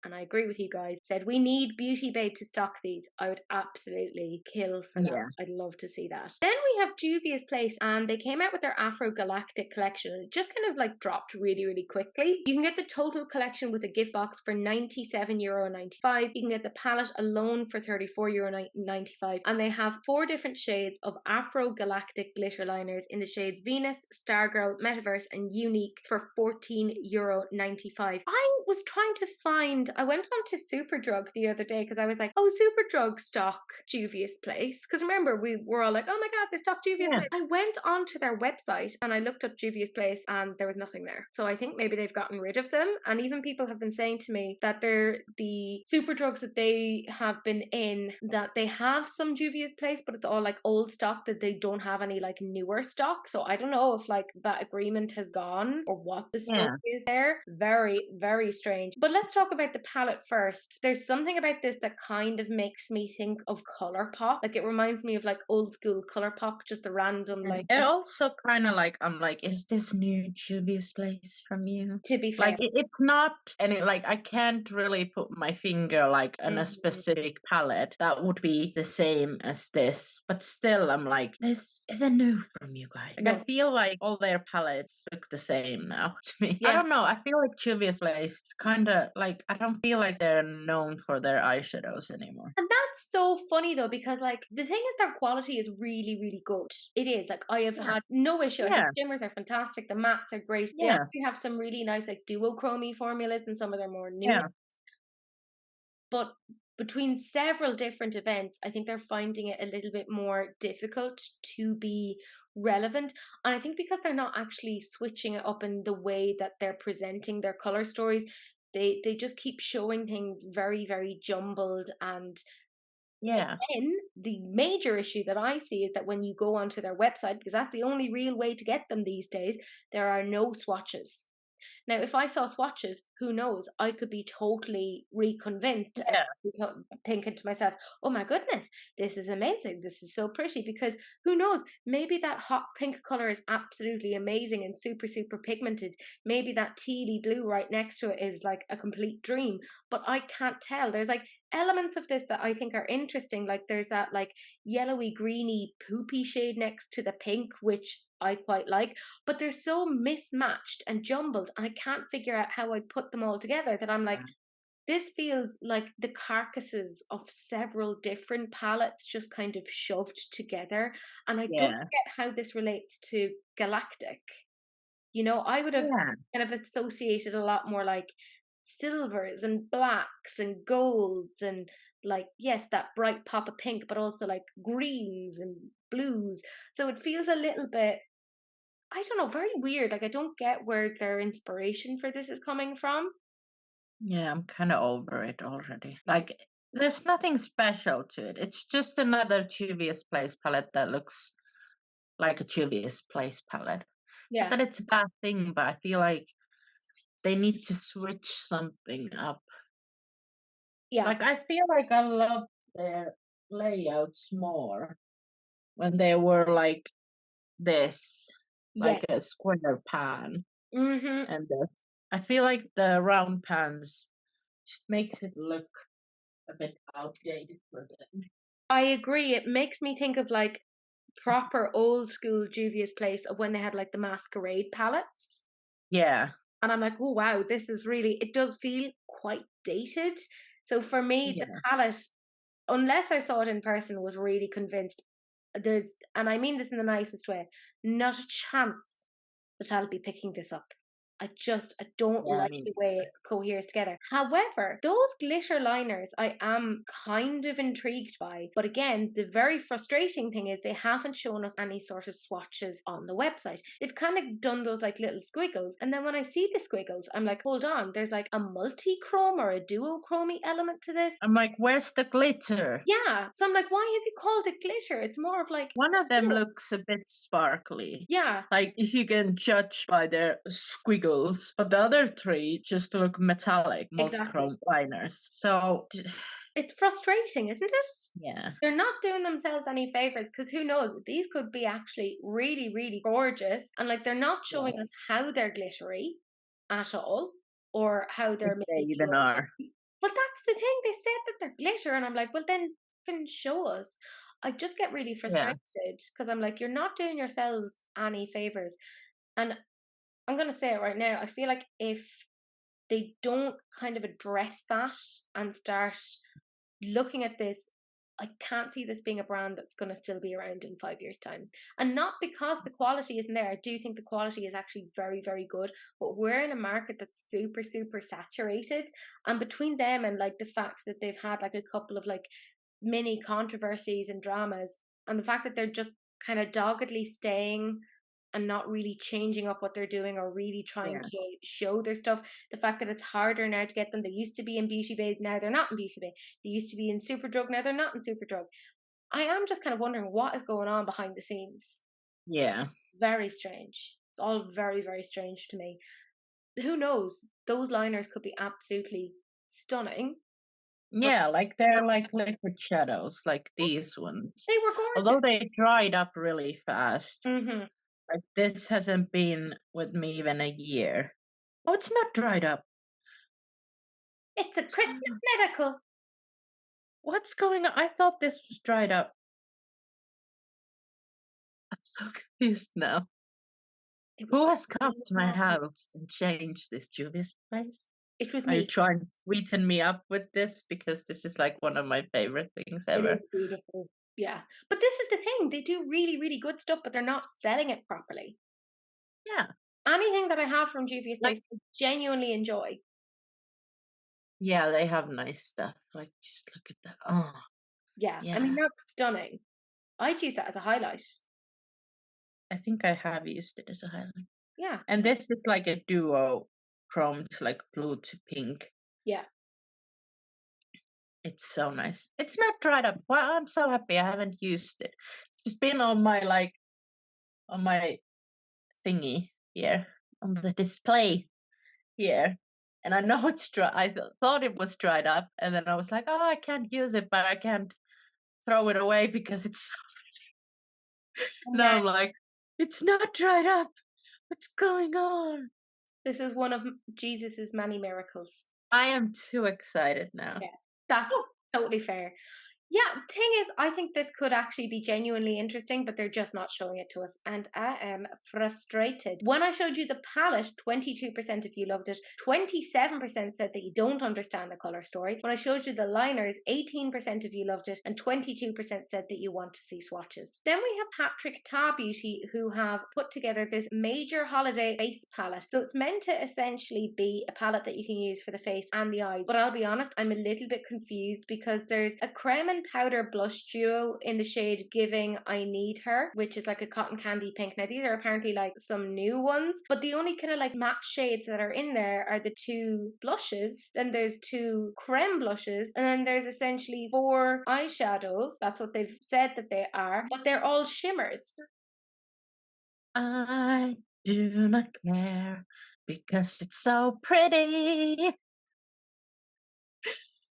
and I agree with you guys, said we need Beauty Babe to stock these. I would absolutely kill for that. Yeah. I'd love to see that. Then we have Juvia's Place, and they came out with their Afrogalactic collection, and it just kind of like dropped really, really quickly. You can get the total collection with a gift box for €97.95. You can get the palette alone for €34.95, and they have 4 different shades of Afrogalactic glitter liners in the shades Venus, Stargirl, Metaverse, and Unique for €14.95. I was trying to find, I went on to Superdrug the other day because I was like, oh, Superdrug stock Juvia's Place. Because remember, we were all like, oh my god, they stock Juvia's Yeah. Place. I went onto their website and I looked up Juvia's Place and there was nothing there. So I think maybe they've gotten rid of them. And even people have been saying to me that they're the Superdrugs that they have been in, that they have some Juvia's Place, but it's all like old stock, that they don't have any like newer stock. So I don't know if like that agreement has gone or what the story is there. Very, very strange. But let's talk about the palette first. There's something about this that kind of makes me think of ColourPop. Like it reminds me of like old school ColourPop, just a random like. It also kind of like I'm like, is this new Juvia's Place from you? To be fair, Like it's not any like I can't really put my finger like on a Mhm. specific palette that would be the same as this, but still I'm like, this isn't new from you guys. Like No. I feel like all their palettes look the same now to me. I Yeah. don't know. I feel like Juvia's Place is kind of like I don't feel like they're known for their eyeshadows anymore. And that's so funny though, because like the thing is their quality is really, really good. It is. Like I have Yeah. had no issue. I think Yeah. the shimmers are fantastic. The mattes are great. They Yeah. actually have some really nice like duochrome formulas and some of their more new Yeah. ones. But between several different events, I think they're finding it a little bit more difficult to be relevant. And I think because they're not actually switching it up in the way that they're presenting their color stories, they just keep showing things very, very jumbled. And Yeah. then the major issue that I see is that when you go onto their website, because that's the only real way to get them these days, there are no swatches. Now, if I saw swatches, who knows? I could be totally reconvinced and Yeah. be thinking to myself, oh my goodness, this is amazing. This is so pretty. Because who knows? Maybe that hot pink color is absolutely amazing and super, super pigmented. Maybe that tealy blue right next to it is like a complete dream. But I can't tell. There's like elements of this that I think are interesting. Like there's that like yellowy, greeny, poopy shade next to the pink, which I quite like, but they're so mismatched and jumbled, and I can't figure out how I'd put them all together that I'm like, this feels like the carcasses of several different palettes just kind of shoved together, and I don't Yeah. get how this relates to Galactic. I would have Yeah. kind of associated a lot more like silvers and blacks and golds and like, yes, that bright pop of pink, but also like greens and blues. So it feels a little bit, I don't know, very weird. Like I don't get where their inspiration for this is coming from. Yeah, I'm kind of over it already. Like, there's nothing special to it. It's just another Juvia's Place palette that looks like a Juvia's Place palette. Not Yeah. that it's a bad thing, but I feel like they need to switch something up. Yeah. Like, I feel like I love their layouts more when they were like this, Yeah. like a square pan Mm-hmm. and this. I feel like the round pans just makes it look a bit outdated for them. I agree. It makes me think of like proper old school Juvia's Place of when they had like the masquerade palettes. Yeah. And I'm like, oh wow, this is really, it does feel quite dated. So for me, the Yeah. palette, unless I saw it in person, was really convinced there's, and I mean this in the nicest way, not a chance that I'll be picking this up. I don't Yeah, I like mean, the way it coheres together. However, those glitter liners I am kind of intrigued by. But again, the very frustrating thing is they haven't shown us any sort of swatches on the website. They've kind of done those like little squiggles. And then when I see the squiggles, I'm like, hold on, there's like a multi-chrome or a duochrome element to this. I'm like, where's the glitter? Yeah. So I'm like, why have you called it glitter? It's more of like, One of them oh, looks a bit sparkly. yeah, Like if you can judge by their squiggles, but the other three just look metallic, exactly. multi-chrome liners. So It's frustrating, isn't it? yeah, They're not doing themselves any favors because who knows? These could be actually really, really gorgeous. And like they're not yeah, showing us how they're glittery at all or how if they're they maybe even glowy. are. But that's the thing. They said that they're glitter. And I'm like, well, then can show us. I just get really Yeah, frustrated because I'm like, you're not doing yourselves any favors. And I'm going to say it right now. I feel like if they don't kind of address that and start looking at this, I can't see this being a brand that's going to still be around in 5 years' time. And not because the quality isn't there. I do think the quality is actually very, very good. But we're in a market that's super, super saturated. And between them and like the fact that they've had like a couple of like mini controversies and dramas, and the fact that they're just kind of doggedly staying and not really changing up what they're doing or really trying yeah, to show their stuff. The fact that it's harder now to get them. They used to be in Beauty Bay, now they're not in Beauty Bay. They used to be in Superdrug, now they're not in Superdrug. I am just kind of wondering what is going on behind the scenes. yeah, Very strange. It's all very, very strange to me. Who knows? Those liners could be absolutely stunning, but yeah. Like they're like liquid shadows, like these ones. they were Although gorgeous. they dried up really fast. Mm-hmm. Like this hasn't been with me even a year. Oh, it's not dried up. It's a What's going Christmas on? medical. What's going on? I thought this was dried up. I'm so confused now. It was Who has come to my beautiful. house and changed this Juvia's place? It was Are you me. trying to sweeten me up with this? Because this is like one of my favorite things It is ever. beautiful. Yeah. But this is the thing. They do really, really good stuff, but they're not selling it properly. Yeah. Anything that I have from Juvia Like, Space, I genuinely enjoy. yeah, they have nice stuff. Like, just look at that. Oh, Yeah. I mean, yeah. that's stunning. I'd use that as a highlight. I think I have used it as a highlight. Yeah. And this is like a duo chrome. It's like blue to pink. Yeah. It's so nice. It's not dried up. Well, I'm so happy I haven't used it. It's been on my on my thingy here on the display here, and I know it's dry. I thought it was dried up, and then I was like, oh, I can't use it, but I can't throw it away because it's. And then Now I'm like, it's not dried up. What's going on? this is one of Jesus's many miracles. I am too excited now. Yeah. That's totally fair. Yeah, thing is, I think this could actually be genuinely interesting, but they're just not showing it to us. And I am frustrated. When I showed you the palette, 22% of you loved it, 27% said that you don't understand the colour story. When I showed you the liners, 18% of you loved it, and 22% said that you want to see swatches. Then we have Patrick Ta Beauty, who have put together this major holiday face palette. So it's meant to essentially be a palette that you can use for the face and the eyes. But I'll be honest, I'm a little bit confused because there's a creme and powder blush duo in the shade Giving I Need Her, which is like a cotton candy pink. Now these are apparently like some new ones, but the only kind of like matte shades that are in there are the two blushes, then there's two creme blushes, and then there's essentially 4 eyeshadows. That's what they've said that they are, but they're all shimmers. I do not care because it's so pretty.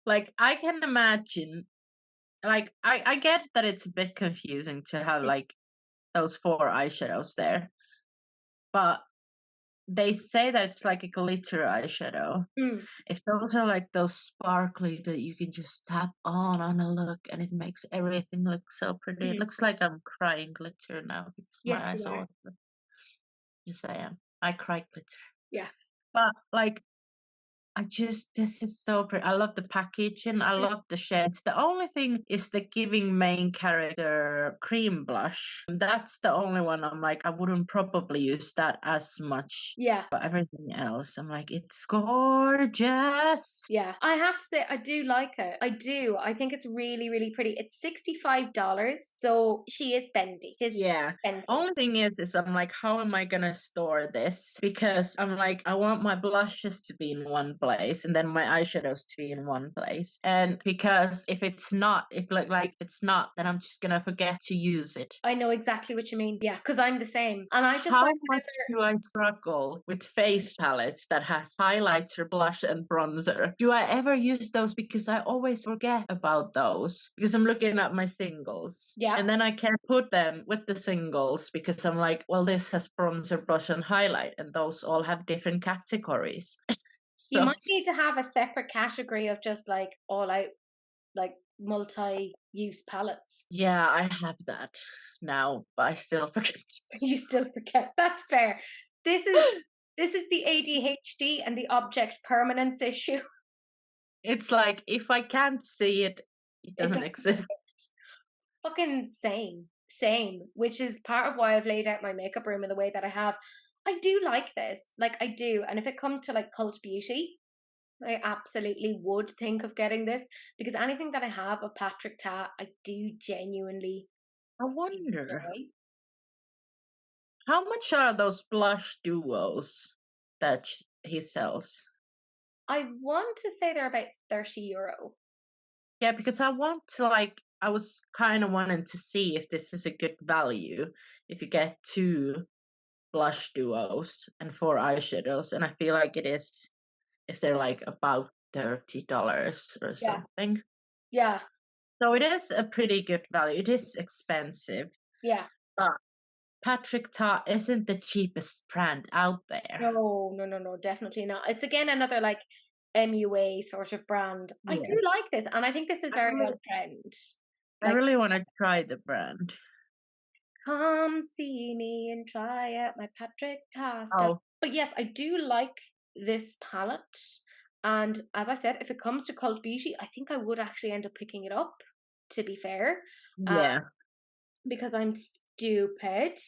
Like I can imagine, like I get that it's a bit confusing to have like those 4 eyeshadows there, but they say that it's like a glitter eyeshadow. Mm, If those are like those sparkly that you can just tap on a look and it makes everything look so pretty. It mhm. looks like I'm crying glitter now because my Yes, eyes you are are. open. Yes, I am. I cry glitter. Yeah. But like this is so pretty. I love the packaging. I Mm, love the shades. The only thing is the giving main character cream blush. That's the only one I'm like, I wouldn't probably use that as much. yeah. But everything else, I'm like, it's gorgeous. Yeah, I have to say I do like it. I do. I think it's really, really pretty. It's $65, so she is spendy. She's Yeah. expensive. Only thing is I'm like, how am I gonna store this? Because I'm like, I want my blushes to be in one place and then my eyeshadows to be in one place. And because if it's not, if like if it's not, then I'm just gonna forget to use it. I know exactly what you mean. Yeah, because I'm the same. And I just How find much do I struggle with face palettes that has highlighter, blush, and bronzer? Do I ever use those? Because I always forget about those because I'm looking at my singles. yeah, And then I can't put them with the singles because I'm like, well, this has bronzer, blush, and highlight, and those all have different categories. you So might need to have a separate category of just like all out, like multi-use palettes. yeah, I have that now, but I still forget. You still forget. That's fair. This is this is the ADHD and the object permanence issue. It's like if I can't see it, it It doesn't doesn't exist. exist. Fucking same. Same. Which is part of why I've laid out my makeup room in the way that I have. I do like this. Like I do. And if it comes to like cult beauty, I absolutely would think of getting this because anything that I have of Patrick Ta, I do genuinely I wonder. enjoy. How much are those blush duos that he sells? I want to say they're about €30. Yeah, because I want to like I was kind of wanting to see if this is a good value if you get two blush duos and four eyeshadows, and I feel like it is if they're like about $30 or Yeah. something. Yeah. So it is a pretty good value. It is expensive, Yeah. but Patrick Ta isn't the cheapest brand out there. No, no, no, no, definitely not. It's again another like MUA sort of brand. I Yeah. do like this, and I think this is I very really, on trend. I Like, really want to try the brand. come see me and try out my Patrick Ta stuff. Oh, But yes, I do like this palette. And as I said, if it comes to cult beauty, I think I would actually end up picking it up, to be fair. yeah. Because I'm stupid.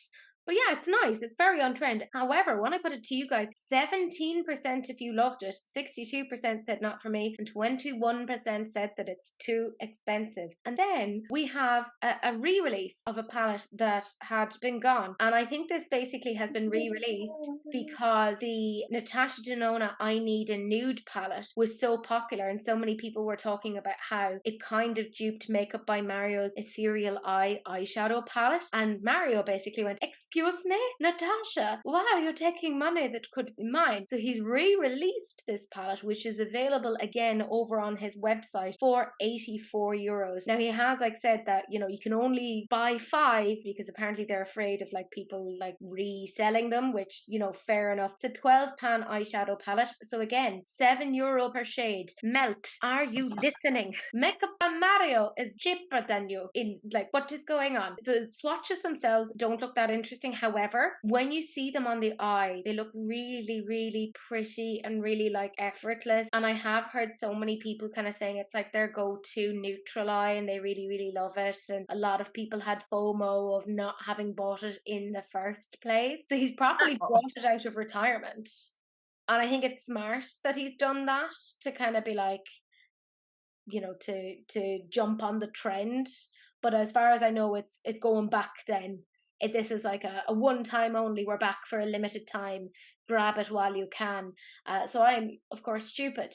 But yeah, it's nice. It's very on trend. However, when I put it to you guys, 17% if you loved it, 62% said not for me, and 21% said that it's too expensive. And then we have a re release of a palette that had been gone. And I think this basically has been re released because the Natasha Denona I Need a Nude palette was so popular, and so many people were talking about how it kind of duped Makeup by Mario's Ethereal Eye eyeshadow palette. And Mario basically went, "Excuse me, Natasha, why are you taking money that could be mine?" So he's re-released this palette, which is available again over on his website for €84. Now he has like said that, you know, you can only buy 5 because apparently they're afraid of like people like reselling them, which, you know, fair enough. It's a 12 pan eyeshadow palette. So again, €7 per shade. Melt. Are you listening? Makeup by Mario is cheaper than you. In like, what is going on? The swatches themselves don't look that interesting. However, when you see them on the eye, they look really, really pretty and really like effortless. And I have heard so many people kind of saying it's like their go-to neutral eye and they really, really love it. And a lot of people had FOMO of not having bought it in the first place. So he's properly Oh, brought it out of retirement. And I think it's smart that he's done that to kind of be like, you know, to jump on the trend. But as far as I know, it's going back then. This is like a one time only. We're back for a limited time. Grab it while you can. So I'm, of course, stupid.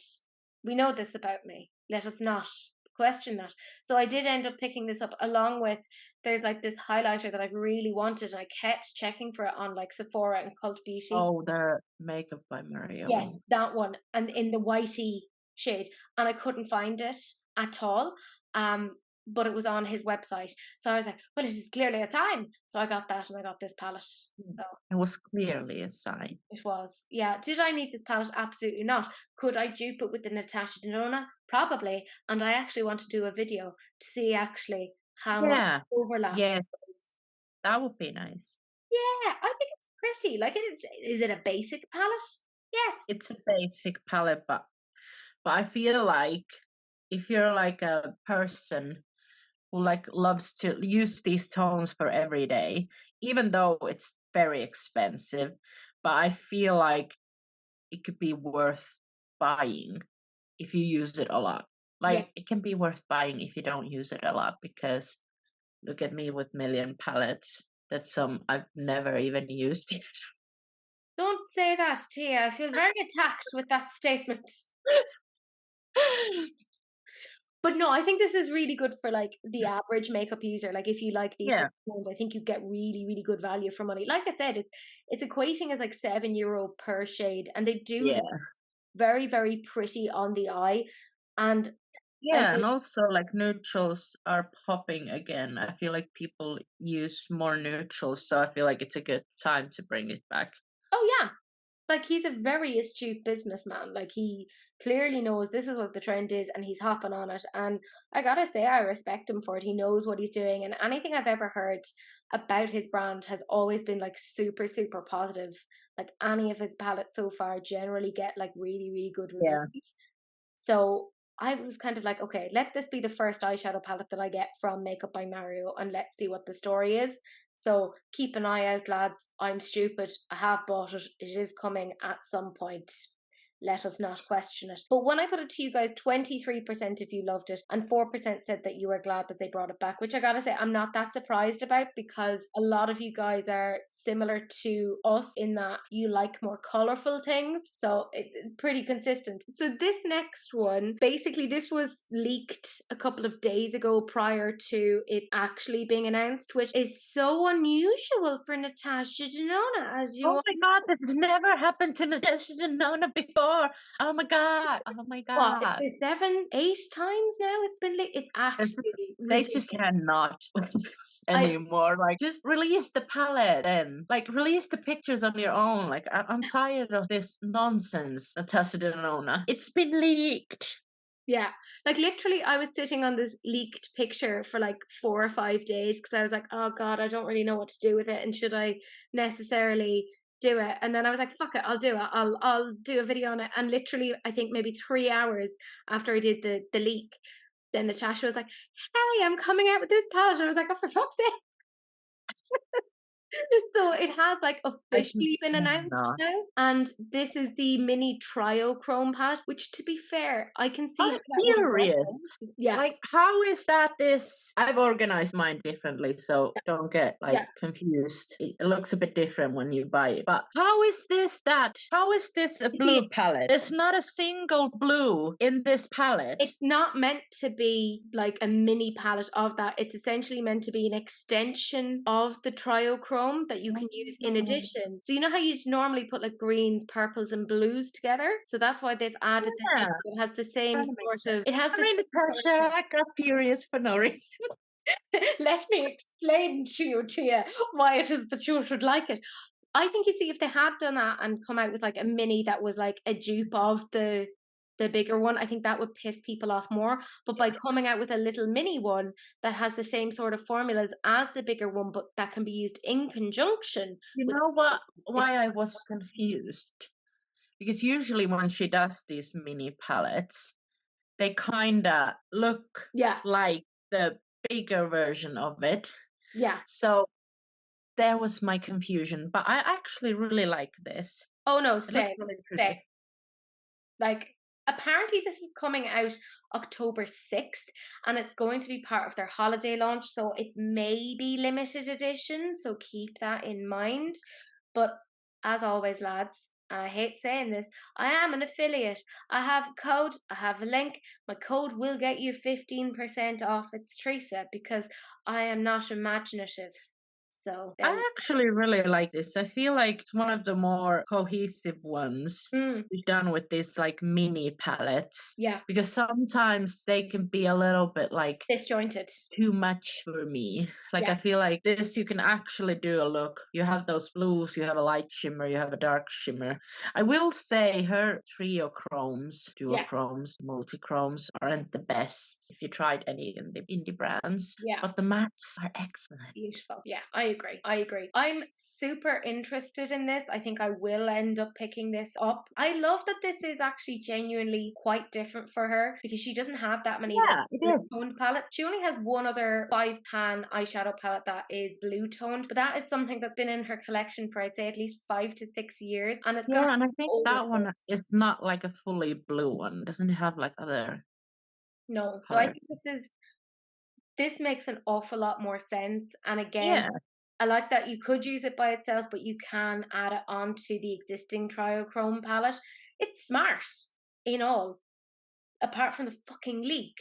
We know this about me. Let us not question that. So I did end up picking this up along with, there's like this highlighter that I've really wanted. And I kept checking for it on like Sephora and Cult Beauty. oh, the Makeup by Mario Yes, one. that one, and in the whitey shade, and I couldn't find it at all. Um, but it was on his website. So I was like, well, it is clearly a sign. So I got that and I got this palette. So it was clearly a sign. it was. Yeah. Did I need this palette? Absolutely not. Could I dupe it with the Natasha Denona? Probably. And I actually want to do a video to see actually how much overlap. Yes, that would be nice. Yeah, I think it's pretty. Like, is it a basic palette? Yes. It's a basic palette, but I feel like if you're like a person who like loves to use these tones for every day, even though it's very expensive, but I feel like it could be worth buying if you use it a lot. Like it can be worth buying if you don't use it a lot, because look at me with million palettes that some I've never even used yet. Don't say that, Tia. I feel very attacked with that statement. But no, I think this is really good for like the average makeup user. Like if you like these tones, I think you get really, really good value for money. Like I said, it's equating as like €7 per shade, and they do look very, very pretty on the eye. And and also like neutrals are popping again. I feel like people use more neutrals, so I feel like it's a good time to bring it back. Oh yeah. Like he's a very astute businessman. Like he clearly knows this is what the trend is and he's hopping on it. And I gotta say, I respect him for it. He knows what he's doing. And anything I've ever heard about his brand has always been like super, super positive. Like any of his palettes so far generally get like really, really good reviews. So I was kind of like, okay, let this be the first eyeshadow palette that I get from Makeup by Mario, and let's see what the story is. So keep an eye out, lads. I'm stupid. I have bought it. It is coming at some point. Let us not question it. But when I put it to you guys, 23% if you loved it, and 4% said that you were glad that they brought it back, which I gotta say, I'm not that surprised about, because a lot of you guys are similar to us in that you like more colorful things. So it's pretty consistent. So this next one, basically this was leaked a couple of days ago prior to it actually being announced, which is so unusual for Natasha Denona, as you Oh my god, this has never happened to Natasha Denona before. Oh my god. Oh my god. What, is it 7, 8 times now it's been leaked? It's actually they just cannot anymore. Like, just release the palette then. Like, release the pictures on your own. Like, I'm tired of this nonsense, Natasha Denona. It's been leaked. Yeah, like literally I was sitting on this leaked picture for like 4 or 5 days because I was like, oh god, I don't really know what to do with it, and should I necessarily do it? And then I was like, fuck it, I'll do it. I'll do a video on it. And literally I think maybe 3 hours after I did the leak, then Natasha was like, hey, I'm coming out with this palette. And I was like, oh, for fuck's sake. So it has like officially been announced now, and this is the mini Triochrome palette, which, to be fair, I can see. I'm curious. Yeah, like, how is that this? I've organized mine differently, so don't get like confused. It looks a bit different when you buy it. But how is this that? How is this a blue palette? There's not a single blue in this palette. It's not meant to be like a mini palette of that. It's essentially meant to be an extension of the Triochrome that you can use in addition. So you know how you'd normally put like greens, purples, and blues together? So that's why they've added this in. So it has the same sort of. It has the Natasha, I got furious for no reason. Let me explain to you, Tia, why it is that you should like it. I think, you see, if they had done that and come out with like a mini that was like a dupe of the bigger one, I think that would piss people off more. But by coming out with a little mini one that has the same sort of formulas as the bigger one, but that can be used in conjunction. You know what? Why I was confused? Because usually when she does these mini palettes, they kinda look like the bigger version of it. Yeah. So there was my confusion. But I actually really like this. Oh no, same. Like, apparently this is coming out October 6th, and it's going to be part of their holiday launch, so it may be limited edition, so keep that in mind. But as always, lads, and I hate saying this, I am an affiliate. I have a code, I have a link. My code will get you 15% off. It's Teresa, because I am not imaginative. So I actually really like this. I feel like it's one of the more cohesive ones we've done with these like mini palettes. Yeah. Because sometimes they can be a little bit like Disjointed. too much for me. Like Yeah. I feel like this you can actually do a look. You have those blues, you have a light shimmer, you have a dark shimmer. I will say her triochromes, duochromes, multichromes aren't the best if you tried any in the indie brands. Yeah. But the mattes are excellent. Beautiful. Yeah, I agree. I'm super interested in this. I think I will end up picking this up. I love that this is actually genuinely quite different for her because she doesn't have that many Yeah, it blue is. toned palettes. She only has one other 5-pan eyeshadow palette that is blue toned, but that is something that's been in her collection for I'd say at least 5 to 6 years, and it's gonna And I think that one overflow. is not like a fully blue one. Doesn't it have like other No, so I colors? think this makes an awful lot more sense. And again, Yeah. I like that you could use it by itself, but you can add it onto the existing Triochrome palette. It's smart in all, apart from the fucking leak.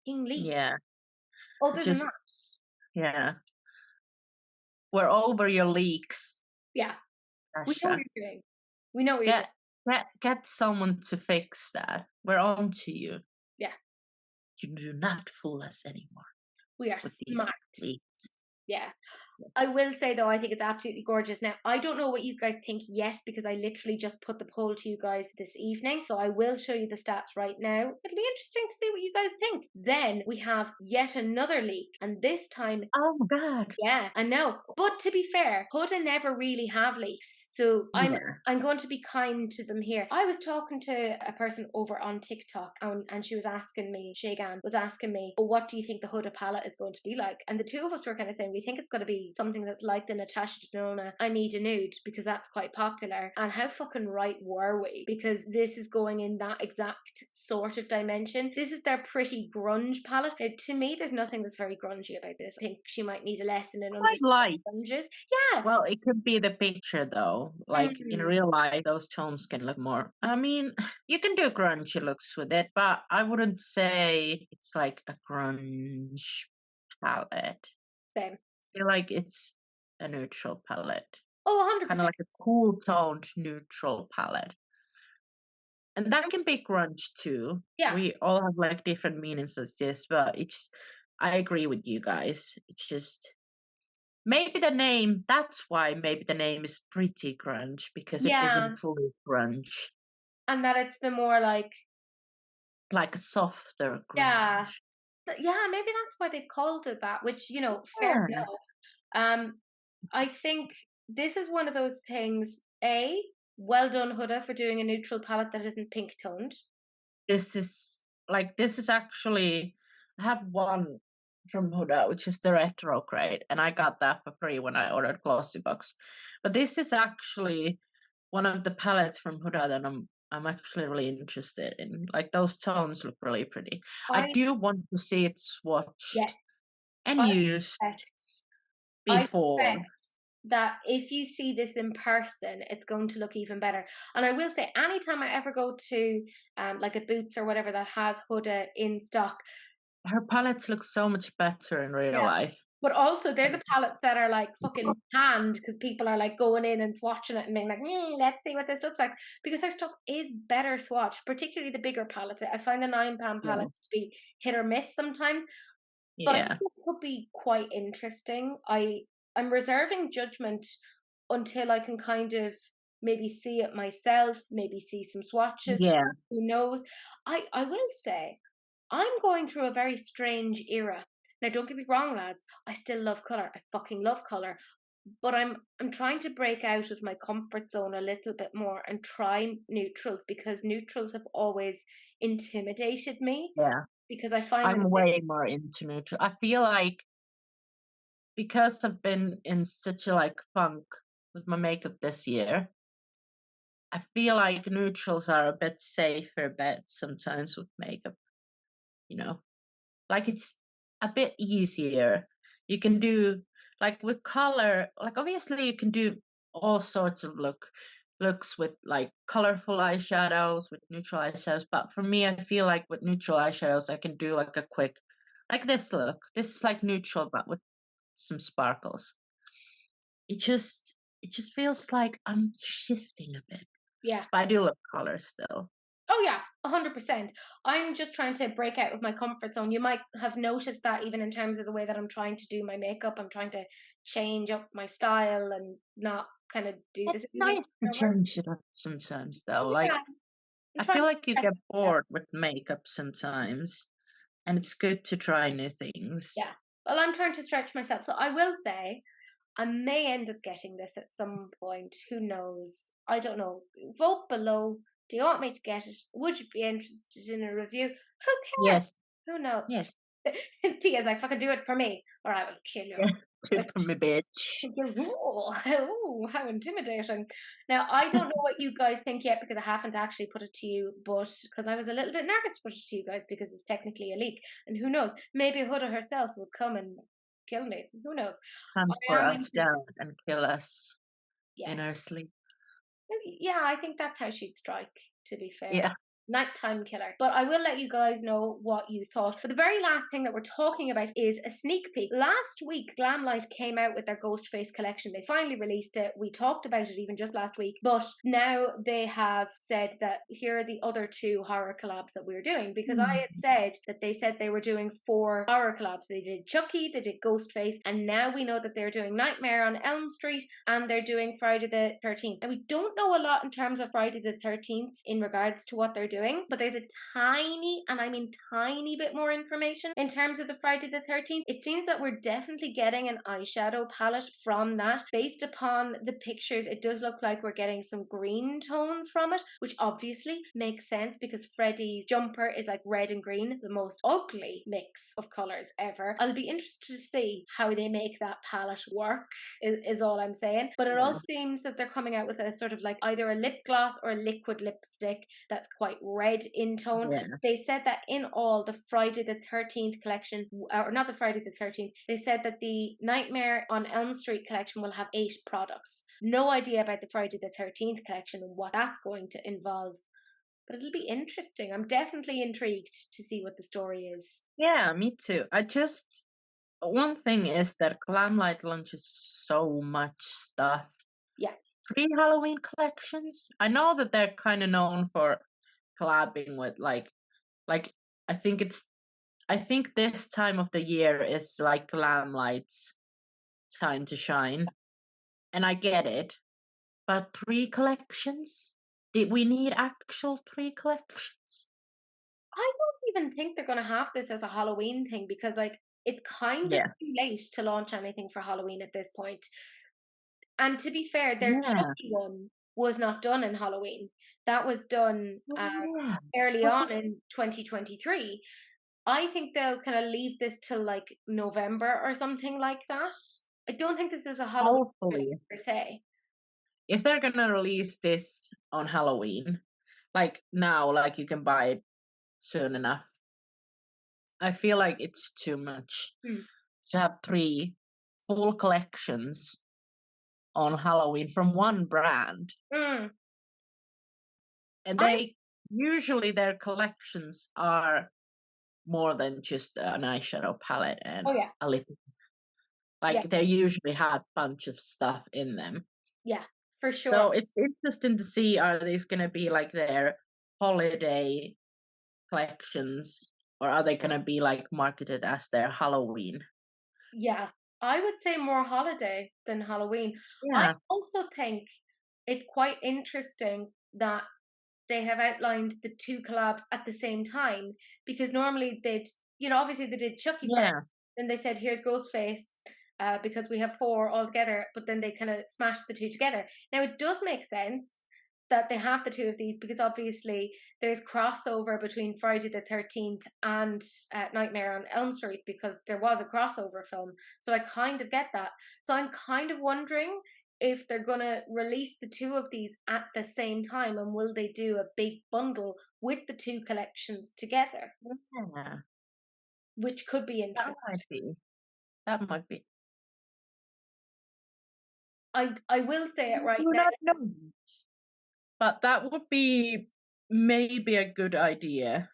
Fucking leak. Yeah. Other than Just that, yeah. We're over your leaks, yeah, we know what Natasha. you're doing. We know what you're doing. Get someone to fix that. We're on to you. Yeah, You do not fool us anymore we are with these smart. leaks. Yeah. I will say though, I think it's absolutely gorgeous. Now, I don't know what you guys think yet because I literally just put the poll to you guys this evening. So I will show you the stats right now. It'll be interesting to see what you guys think. Then we have yet another leak, and this time Oh my god. yeah, I know. But to be fair, Huda never really have leaks. So I'm going to be kind to them here. I was talking to a person over on TikTok and she was asking me, Shagan was asking me, well, what do you think the Huda palette is going to be like? And the two of us were kind of saying, we think it's going to be something that's like the Natasha Denona I Need a Nude because that's quite popular. And how fucking right were we? Because this is going in that exact sort of dimension. This is their pretty grunge palette. Now, to me, there's nothing that's very grungy about this. I think she might need a lesson in Quite light. grunges. Yeah. Well, it could be the picture though. Like in Mm. real life, those tones can look more. I mean, you can do grungy looks with it, but I wouldn't say it's like a grunge palette. Same. I feel like it's a neutral palette. Oh, Kind 100%. of like a cool toned neutral palette. And that can be grunge too. Yeah. We all have like different meanings of this, but it's I agree with you guys. It's just maybe the name, that's why maybe the name is pretty grunge because it Yeah. isn't fully grunge. And that it's the more like Like a softer yeah. grunge. Yeah, maybe that's why they've called it that, which, fair Yeah. enough. I think this is one of those things, well done Huda for doing a neutral palette that isn't pink toned. This is actually I have one from Huda, which is the retrograde, and I got that for free when I ordered Glossy Box. But this is actually one of the palettes from Huda that I'm actually really interested in. Like those tones look really pretty. I I do want to see it yeah, swatched and I used suspect before. that if you see this in person, it's going to look even better. And I will say, anytime I ever go to like a Boots or whatever that has Huda in stock, Her palettes look so much better in real yeah. life. But also, they're the palettes that are like fucking panned because people are like going in and swatching it and being like, let's see what this looks like. Because their stuff is better swatched, particularly the bigger palettes. I find the 9-pan Yeah. palettes to be hit or miss sometimes. But I think Yeah. this could be quite interesting. I'm reserving judgment until I can kind of maybe see it myself, maybe see some swatches. Yeah. Who knows? I will say I'm going through a very strange era. Now, don't get me wrong, lads. I still love color. I fucking love color. But I'm trying to break out of my comfort zone a little bit more and try neutrals because neutrals have always intimidated me Yeah. because I find them I'm way more into neutral. I feel like because I've been in such a like funk with my makeup this year, I feel like neutrals are a bit safer bet sometimes with makeup, you know. Like it's a bit easier. You can do like with color, like obviously you can do all sorts of looks with like colorful eyeshadows, with neutral eyeshadows. But for me, I feel like with neutral eyeshadows, I can do like a quick like this look. This is like neutral, but with some sparkles. It just feels like I'm shifting a bit. Yeah. But I do love colors still. Oh yeah, 100%. I'm just trying to break out of my comfort zone. You might have noticed that even in terms of the way that I'm trying to do my makeup. I'm trying to change up my style and not kind of do the It's same makeup nice to over. change it up sometimes, though. Oh yeah, Like, I'm I trying feel to like you stretch get myself. bored with makeup sometimes, and it's good to try new things. Yeah. Well, I'm trying to stretch myself. So I will say I may end up getting this at some point. Who knows? I don't know. Vote below. Do you want me to get it? Would you be interested in a review? Who cares? Yes, Who knows? yes. Tia's like, fucking do it for me, or I will kill you. Yeah, do it Which, for me, bitch. ooh, how intimidating. Now, I don't know what you guys think yet because I haven't actually put it to you, but because I was a little bit nervous to put it to you guys because it's technically a leak. And who knows? Maybe Huda herself will come and kill me. Who knows? Come I for am us interested. down and kill us Yes. in our sleep. Yeah, I think that's how she'd strike, to be fair. Yeah. Nighttime killer. But I will let you guys know what you thought. But the very last thing that we're talking about is a sneak peek. Last week, Glamlite came out with their Ghostface collection. They finally released it. We talked about it even just last week. But now they have said that here are the other 2 horror collabs that we're doing. Because I had said that they said they were doing 4 horror collabs. They did Chucky, they did Ghostface, and now we know that they're doing Nightmare on Elm Street and they're doing Friday the 13th. And we don't know a lot in terms of Friday the 13th in regards to what they're doing, but there's a tiny, and I mean tiny bit more information in terms of the Friday the 13th. It seems that we're definitely getting an eyeshadow palette from that. Based upon the pictures, it does look like we're getting some green tones from it, which obviously makes sense because Freddy's jumper is like red and green, the most ugly mix of colors ever. I'll be interested to see how they make that palette work, is all I'm saying. But it all seems that they're coming out with a sort of like either a lip gloss or a liquid lipstick that's quite red in tone. Yeah. They said that in all, the Friday the 13th collection, or not the Friday the 13th, they said that the Nightmare on Elm Street collection will have 8 products. No idea about the Friday the 13th collection and what that's going to involve. But it'll be interesting. I'm definitely intrigued to see what the story is. Yeah, me too. One thing is that Glamlite launches so much stuff. Yeah. Pre-Halloween collections. I know that they're kind of known for collabing with like I think this time of the year is like Glamlite's time to shine. And I get it. But 3 collections? Did we need actual 3 collections? I don't even think they're going to have this as a Halloween thing because, like, it's kind of too late to launch anything for Halloween at this point. And to be fair, their Chucky one was not done in Halloween. That was done early on in 2023. I think they'll kind of leave this till like November or something like that. I don't think this is a Halloween Hopefully. per se. If they're gonna release this on Halloween, like now, like you can buy it soon enough, I feel like it's too much to have 3 full collections on Halloween from one brand. And usually their collections are more than just an eyeshadow palette and a lip. Like they usually have a bunch of stuff in them. Yeah, for sure. So it's interesting to see, are these going to be like their holiday collections or are they going to be like marketed as their Halloween? Yeah, I would say more holiday than Halloween. I also think it's quite interesting that they have outlined the 2 collabs at the same time because normally they'd, obviously they did Chucky first, then they said here's Ghostface because we have 4 all together, but then they kind of smashed the 2 together. Now it does make sense that they have the 2 of these because obviously there's crossover between Friday the 13th and Nightmare on Elm Street because there was a crossover film. So I kind of get that. So I'm kind of wondering if they're going to release the 2 of these at the same time and will they do a big bundle with the 2 collections together? Yeah. Which could be interesting. That might be. I will say it right now. Not know. But that would be maybe a good idea.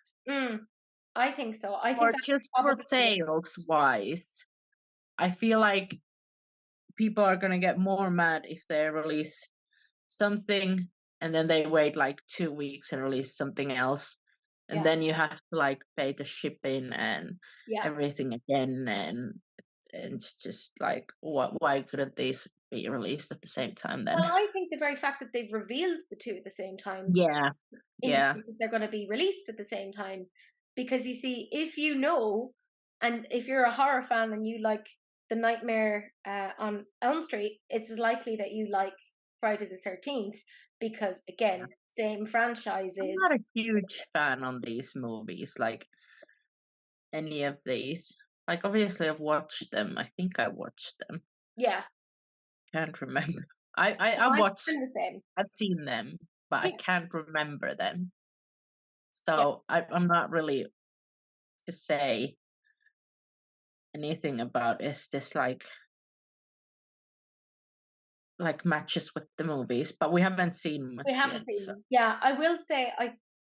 I think so. I think or just for sales wise. I feel like people are gonna get more mad if they release something and then they wait like 2 weeks and release something else. And Yeah. then you have to like pay the shipping and Yeah. everything again, and it's just like, why couldn't these be released at the same time then? Well, I think the very fact that they've revealed the two at the same time Yeah. Yeah. indicates that they're going to be released at the same time. Because you see, if you know, and if you're a horror fan and you like The Nightmare on Elm Street, it's as likely that you like Friday the 13th, because again, same I'm franchises. not a huge fan on these movies, like any of these. Like obviously I've watched them. I think I watched them. Yeah. Can't remember. I I'm watched, the same. I've seen them, but I Yeah. can't remember them. Yeah. So I'm not really to say anything about is this like matches with the movies, but we haven't seen We much haven't yet. seen So them. Yeah, I will say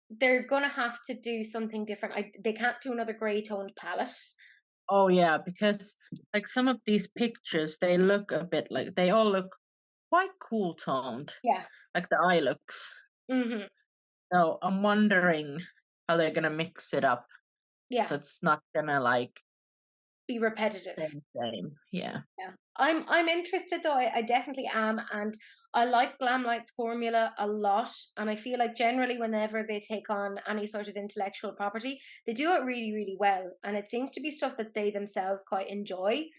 they're gonna have to do something different. They can't do another grey toned palette. oh yeah, because like some of these pictures, they look a bit like they all look quite cool toned, Yeah. like the eye looks. Mm-hmm. So I'm wondering how they're gonna mix it up, Yeah. so it's not gonna like Be repetitive. same. Yeah, Yeah. I'm interested though. I definitely am, and I like Glamlite's formula a lot. And I feel like generally whenever they take on any sort of intellectual property, they do it really, really well. And it seems to be stuff that they themselves quite enjoy.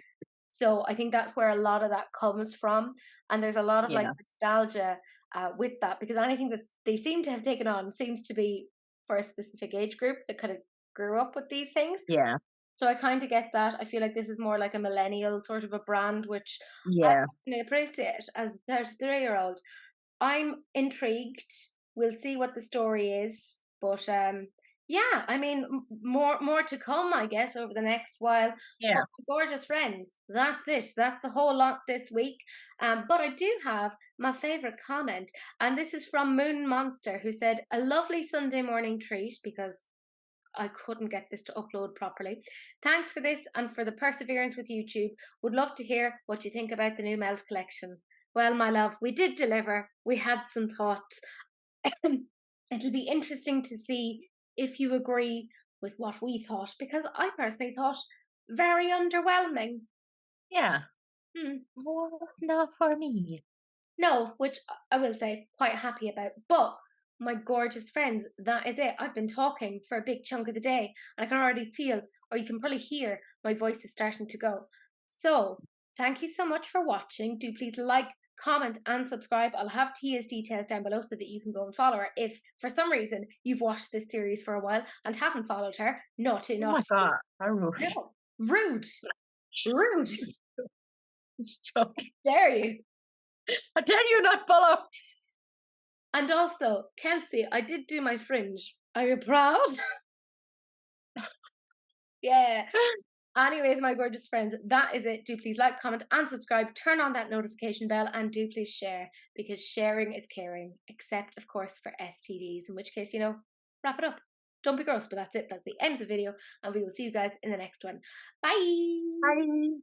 So I think that's where a lot of that comes from. And there's a lot of like yeah, nostalgia with that, because anything that they seem to have taken on seems to be for a specific age group that kind of grew up with these things. yeah, So I kind of get that. I feel like this is more like a millennial sort of a brand, which I yeah, personally appreciate as a 33-year-old. I'm intrigued. We'll see what the story is, but yeah, I mean, more to come, I guess, over the next while. But yeah. my gorgeous friends, that's it. That's the whole lot this week. But I do have my favorite comment, and this is from Moon Monster, who said, "A lovely Sunday morning treat," because I couldn't get this to upload properly. Thanks for this and for the perseverance with YouTube. Would love to hear what you think about the new Melt collection. Well, my love, we did deliver. We had some thoughts. It'll be interesting to see if you agree with what we thought, because I personally thought very underwhelming. Yeah. Hmm. More not for me. No, which I will say quite happy about. But my gorgeous friends, that is it. I've been talking for a big chunk of the day, and I can already feel, or you can probably hear, my voice is starting to go. So thank you so much for watching. Do please like, comment, and subscribe. I'll have Tia's details down below so that you can go and follow her if for some reason you've watched this series for a while and haven't followed her. Naughty, Oh my naughty. god, how rude. No. Rude. Rude. Just joking. Dare you? How dare you not follow? And also, Kelsey, I did do my fringe. Are you proud? Yeah. Anyways, my gorgeous friends, that is it. Do please like, comment, and subscribe. Turn on that notification bell, and do please share, because sharing is caring, except, of course, for STDs, in which case, wrap it up. Don't be gross, but that's it. That's the end of the video, and we will see you guys in the next one. Bye. Bye.